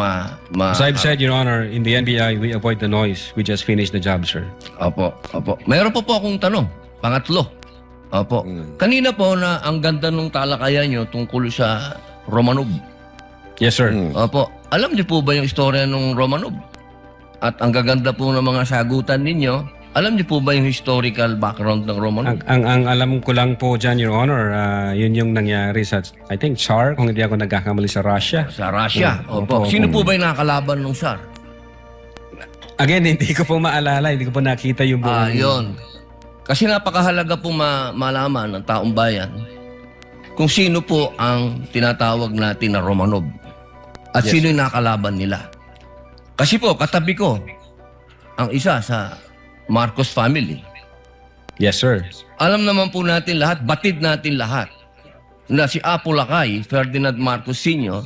S8: As I've said, Your Honor, in the NBI, we avoid the noise. We just finished the job, sir.
S10: Opo. Mayroon po akong tanong. Pangatlo. Opo. Kanina po na ang ganda nung talakayan nyo tungkol sa Romanov.
S8: Yes, sir.
S10: Opo. Alam niyo po ba yung istorya ng Romanov? At ang gaganda po ng mga sagutan ninyo, alam niyo po ba yung historical background ng Romanov?
S8: Ang alam ko lang po dyan, Your Honor, yun yung nangyari sa, I think, Tsar, kung hindi ako nagkakamali, sa Russia.
S10: Sa Russia. Opo. Sino po ba yung nakakalaban ng Tsar?
S8: Again, hindi ko po maalala, hindi ko po nakita yung buong...
S10: Yun. Kasi napakahalaga po malaman ng taong bayan kung sino po ang tinatawag natin na Romanov at sino yung nakalaban nila. Kasi po, katabi ko ang isa sa Marcos family.
S8: Yes, sir.
S10: Alam naman po natin lahat, batid natin lahat, na si Apo Lakay, Ferdinand Marcos Sr.,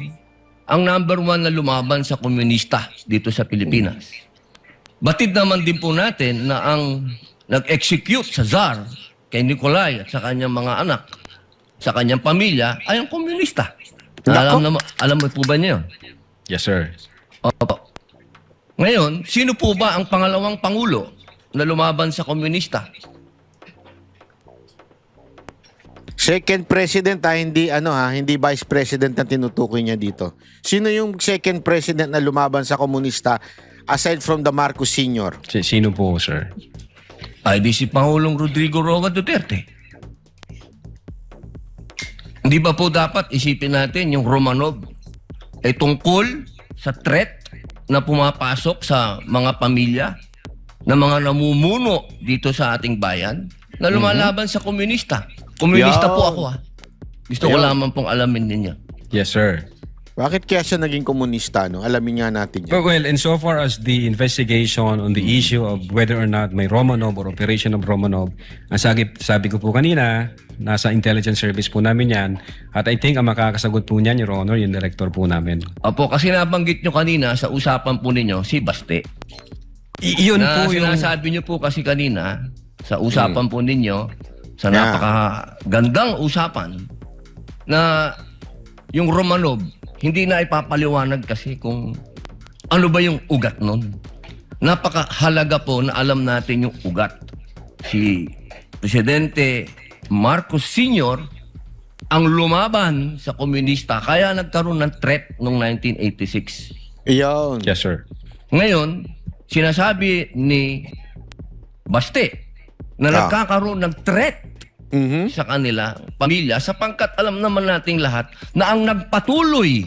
S10: ang number 1 na lumaban sa komunista dito sa Pilipinas. Batid naman din po natin na ang nag-execute sa Tsar kay Nikolai at sa kanyang mga anak, sa kanyang pamilya, ay ang komunista. Alam mo po ba niyo?
S8: Yes, sir.
S10: Opo. Ngayon, sino po ba ang pangalawang pangulo na lumaban sa komunista?
S1: Second president hindi vice president na tinutukoy niya dito. Sino yung second president na lumaban sa komunista aside from the Marcos Sr.?
S8: Sino po, sir?
S10: Ay di si Pangulong Rodrigo Roa Duterte. Hindi ba po dapat isipin natin yung Romanov ay tungkol sa threat na pumapasok sa mga pamilya na mga namumuno dito sa ating bayan na lumalaban sa komunista. Komunista po ako Gusto ko lamang pong alamin ninyo.
S8: Yes, sir.
S1: Bakit kaya siya naging komunista? No? Alamin nga natin yan.
S8: Well, insofar as the investigation on the issue of whether or not may Romanov or operation of Romanov, ang sabi ko po kanina, nasa intelligence service po namin yan. At I think ang makakasagot po niyan, Your Honor, yung director po namin.
S10: Opo, kasi nabanggit nyo kanina sa usapan po ninyo, si Baste.
S8: Yun
S10: na
S8: po yung...
S10: sinasabi nyo po kasi kanina sa usapan po ninyo, sa napakagandang usapan, na yung Romanov, hindi na ipapaliwanag kasi kung ano ba yung ugat nun. Napakahalaga po na alam natin yung ugat. Si Presidente Marcos Sr. ang lumaban sa komunista kaya nagkaroon ng threat noong 1986.
S1: Iyon.
S8: Yes, sir.
S10: Ngayon, sinasabi ni Baste na nagkakaroon ng threat sa kanila, pamilya, sapangkat alam naman nating lahat na ang nagpatuloy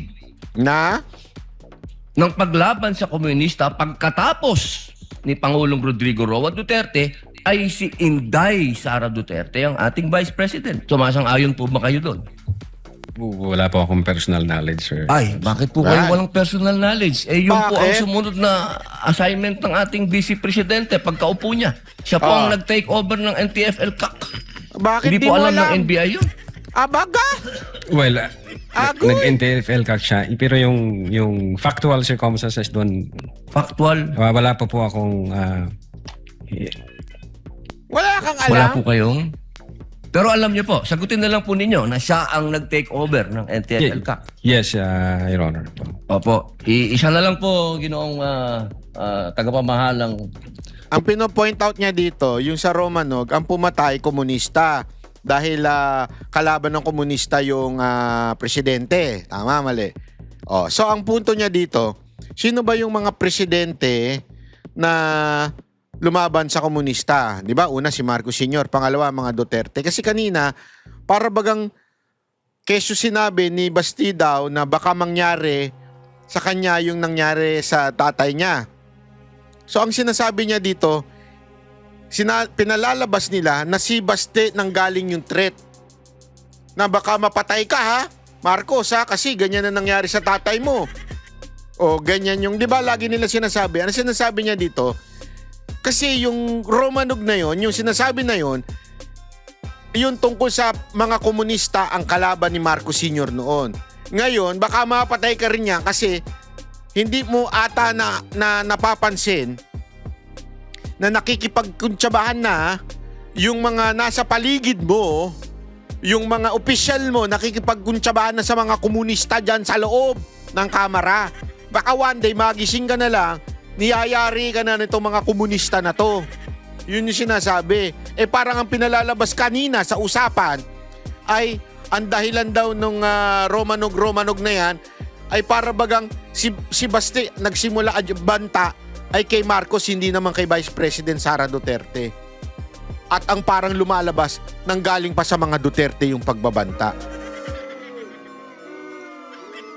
S10: ng paglaban sa komunista pagkatapos ni Pangulong Rodrigo Roa Duterte ay si Inday Sara Duterte, ang ating Vice President. Sumasang-ayon po ba kayo doon?
S8: Wala po akong personal knowledge, sir.
S10: Ay, bakit po kayo walang personal knowledge? Yun po ang sumunod na assignment ng ating Vice Presidente pagkaupo niya. Siya po ang nag-take over ng NTF-El CAC.
S1: Bakit
S10: hindi po alam ng NBI yun?
S1: Baga?
S8: Well, nag-NTFL ka siya. Pero yung factual circumstances doon...
S10: Factual?
S8: Wala pa po akong...
S1: Wala kang alam?
S10: Wala po kayong... Pero alam niyo po, sagutin na lang po ninyo na siya ang nag-take over ng NTF-El CAC.
S8: Yes, Your Honor.
S10: Opo. Isa na lang po, ginoong tagapamahalang...
S1: Ang pino-point out niya dito, yung sa Romanov, ang pumatay komunista. Dahil kalaban ng komunista yung presidente. Tama, mali. So ang punto niya dito, sino ba yung mga presidente na lumaban sa komunista? Di ba? Una si Marcos Sr., pangalawa mga Duterte. Kasi kanina, para bagang keso sinabi ni Basti daw na baka mangyari sa kanya yung nangyari sa tatay niya. So ang sinasabi niya dito, pinalalabas nila na si Baste nang galing yung threat. Na baka mapatay ka ha, Marcos ha, kasi ganyan na nangyari sa tatay mo. O ganyan yung, di ba lagi nila sinasabi? Ano sinasabi niya dito? Kasi yung Romanog na yon, yung sinasabi na yon, yun tungkol sa mga komunista ang kalaban ni Marcos Sr. noon. Ngayon, baka mapatay ka rin niya kasi hindi mo ata na napapansin na nakikipagkuntsabahan na yung mga nasa paligid mo, yung mga opisyal mo, nakikipagkuntsabahan na sa mga komunista dyan sa loob ng kamara. Baka one day magising ka na lang, niyayari ka na nitong mga komunista na to. Yun yung sinasabi. Parang ang pinalalabas kanina sa usapan ay ang dahilan daw nung Romanog na yan ay para bagang si Baste nagsimula banta ay kay Marcos, hindi naman kay Vice President Sara Duterte. At ang parang lumalabas nanggaling pa sa mga Duterte yung pagbabanta.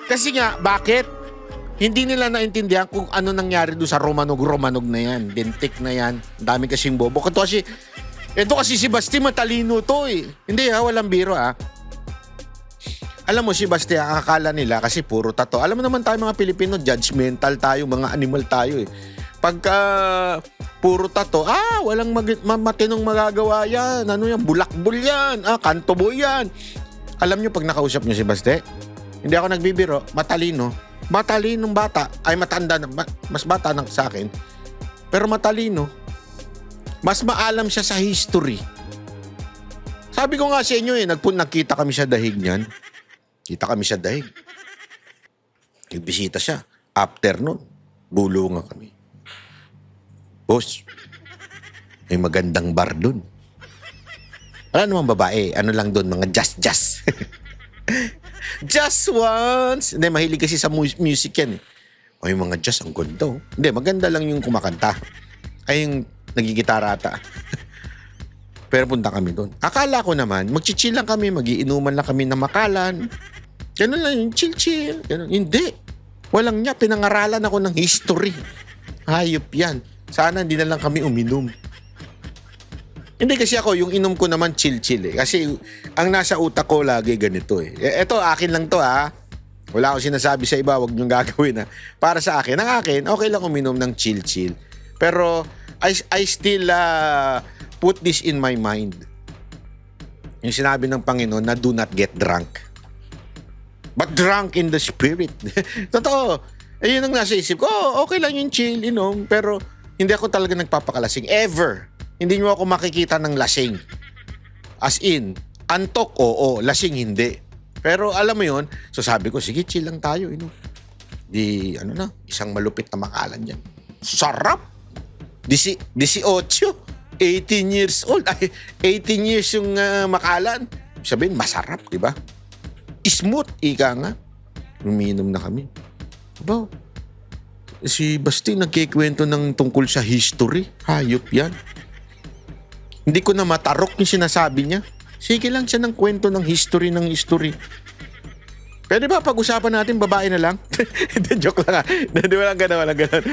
S1: Kasi nga, bakit? Hindi nila naintindihan kung ano nangyari doon sa Romanog na yan. Dentik na yan. Ang dami kasing bobo. Ito kasi si Basti matalino to eh. Hindi ha, walang biro ha. Alam mo si Basti, ang akala nila kasi puro tato. Alam mo naman tayo mga Pilipino, judgmental tayo, mga animal tayo eh. Pagka puro tato, walang matinong magagawa yan. Ano yan, bulakbol yan. Kantoboy yan. Alam nyo pag nakausap nyo si Basti, hindi ako nagbibiro, matalino. Matalinong bata, ay matanda na, mas bata na sa akin, pero matalino. Mas maalam siya sa history. Sabi ko nga sa inyo nagkita kami sa dahig niyan. Kita kami sa dahig. Nagbisita siya. After nun, bulungan kami. Boss, may magandang bar dun. Wala naman babae, ano lang dun, mga just. Just once. Hindi, mahilig kasi sa music yan. O yung mga jazz, ang ganda. Hindi, maganda lang yung kumakanta. Ay yung nagigitara ata. Pero punta kami doon. Akala ko naman, magchichill lang kami, magiinuman lang kami na makalan. Ganun lang yung chill. Ganun. Hindi. Walang niya, pinangaralan ako ng history. Hayop yan. Sana hindi na lang kami uminom. Hindi kasi ako, yung inom ko naman chill eh. Kasi ang nasa utak ko lagi ganito eh. Ito, akin lang to ha. Wala akong sinasabi sa iba, wag niyong gagawin ha. Para sa akin, ang akin, okay lang uminom ng chill. Pero I still put this in my mind. Yung sinabi ng Panginoon na do not get drunk. But drunk in the spirit. Totoo. Yun ang nasa isip ko. Okay lang yung chill, inom. Pero hindi ako talaga nagpapakalasing. Ever. Hindi nyo ako makikita ng lasing. As in, antok, oo. Lasing, hindi. Pero alam mo yun, so sabi ko, sige, chill lang tayo. Di, isang malupit na makalan dyan. Sarap! 18 years old. 18 years yung makalan. Sabihin, masarap, di ba? Smooth, ika nga. Umiinom na kami. Aba, si Basti nagkikwento ng tungkol sa history. Hayop yan. Hindi ko na matarok yung sinasabi niya. Sige lang siya ng kwento ng history. Pwede ba pag-usapan natin babae na lang? Joke lang ha. Walang ganun.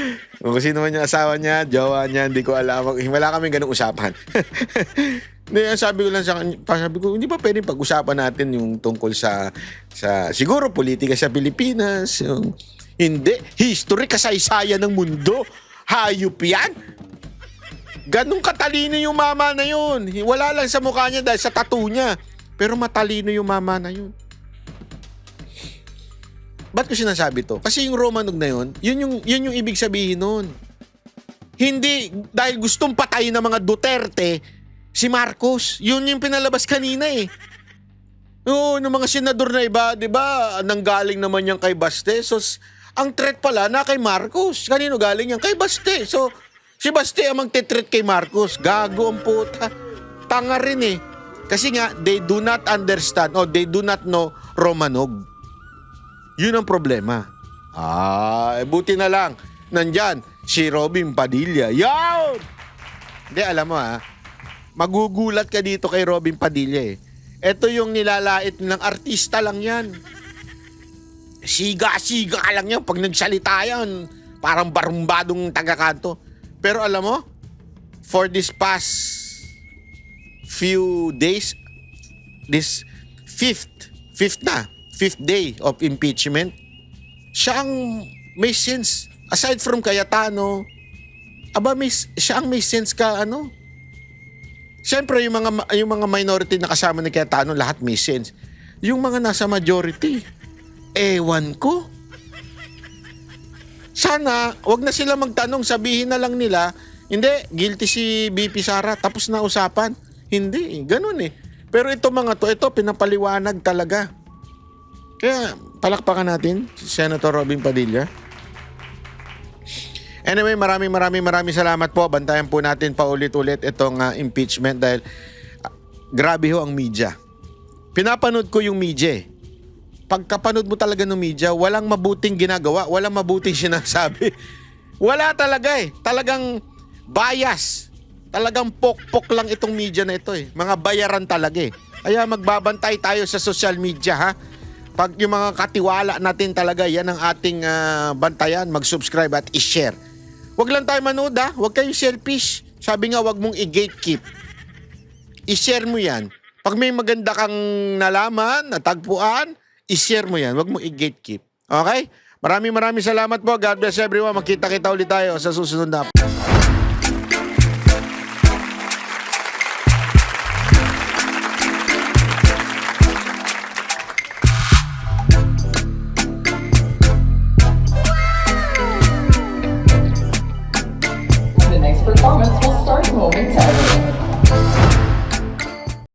S1: Kung sino man yung asawa niya, jowa niya, hindi ko alam. Wala kaming ganung usapan. Sabi ko lang sa kanya, hindi ba pwede pag-usapan natin yung tungkol sa siguro politika sa Pilipinas. Hindi. History, kasaysayan ng mundo. Hayop yan. Ganong katalino yung mama na yun. Wala lang sa mukha niya dahil sa tattoo niya. Pero matalino yung mama na yun. Ba't ko sinasabi to? Kasi yung Romanog na yun yung ibig sabihin nun. Hindi dahil gustong patayin ng mga Duterte si Marcos. Yun yung pinalabas kanina eh. Oo, ng mga senador na iba, di ba? Nanggaling naman yan kay Baste. So, ang threat pala na kay Marcos. Kanino galing yan? Kay Baste. So, si Baste ang magte-treat kay Marcos. Gago ang puta. Tanga rin eh. Kasi nga, they do not understand or they do not know Romanog. Yun ang problema. Buti na lang. Nandyan, si Robin Padilla. Yawn! Hindi, alam mo magugulat ka dito kay Robin Padilla eh. Ito yung nilalait ng artista lang yan. siga-siga lang yan. Pag nagsalita yan, parang barumbadong tagakanto. Pero alam mo, for this past few days, this fifth day of impeachment, siya ang may sense. Aside from Cayetano, siya ang may sense ka, Siyempre, yung mga minority na kasama ni Cayetano, lahat may sense. Yung mga nasa majority, ewan ko. Sana, wag na sila magtanong, sabihin na lang nila, hindi, guilty si BP Sara, tapos na usapan. Hindi, ganun eh. Pero ito ito pinapaliwanag talaga. Kaya, palakpakan natin si Senator Robin Padilla. Anyway, maraming salamat po. Bantayan po natin paulit-ulit itong impeachment dahil grabe ho ang media. Pinapanood ko yung media eh. Pagkapanood mo talaga ng media, walang mabuting ginagawa, walang mabuting sinasabi. Wala talaga eh. Talagang bias. Talagang pok-pok lang itong media na ito eh. Mga bayaran talaga eh. Kaya magbabantay tayo sa social media ha. Pag yung mga katiwala natin talaga, yan ang ating bantayan. Mag-subscribe at i-share. Huwag lang tayo manood ha. Huwag kayong selfish. Sabi nga, huwag mong i-gatekeep. I-share mo yan. Pag may maganda kang nalaman, natagpuan, i-share mo yan. Huwag mong i-gatekeep. Okay? Maraming salamat po. God bless everyone. Makita-kita ulit tayo sa susunod na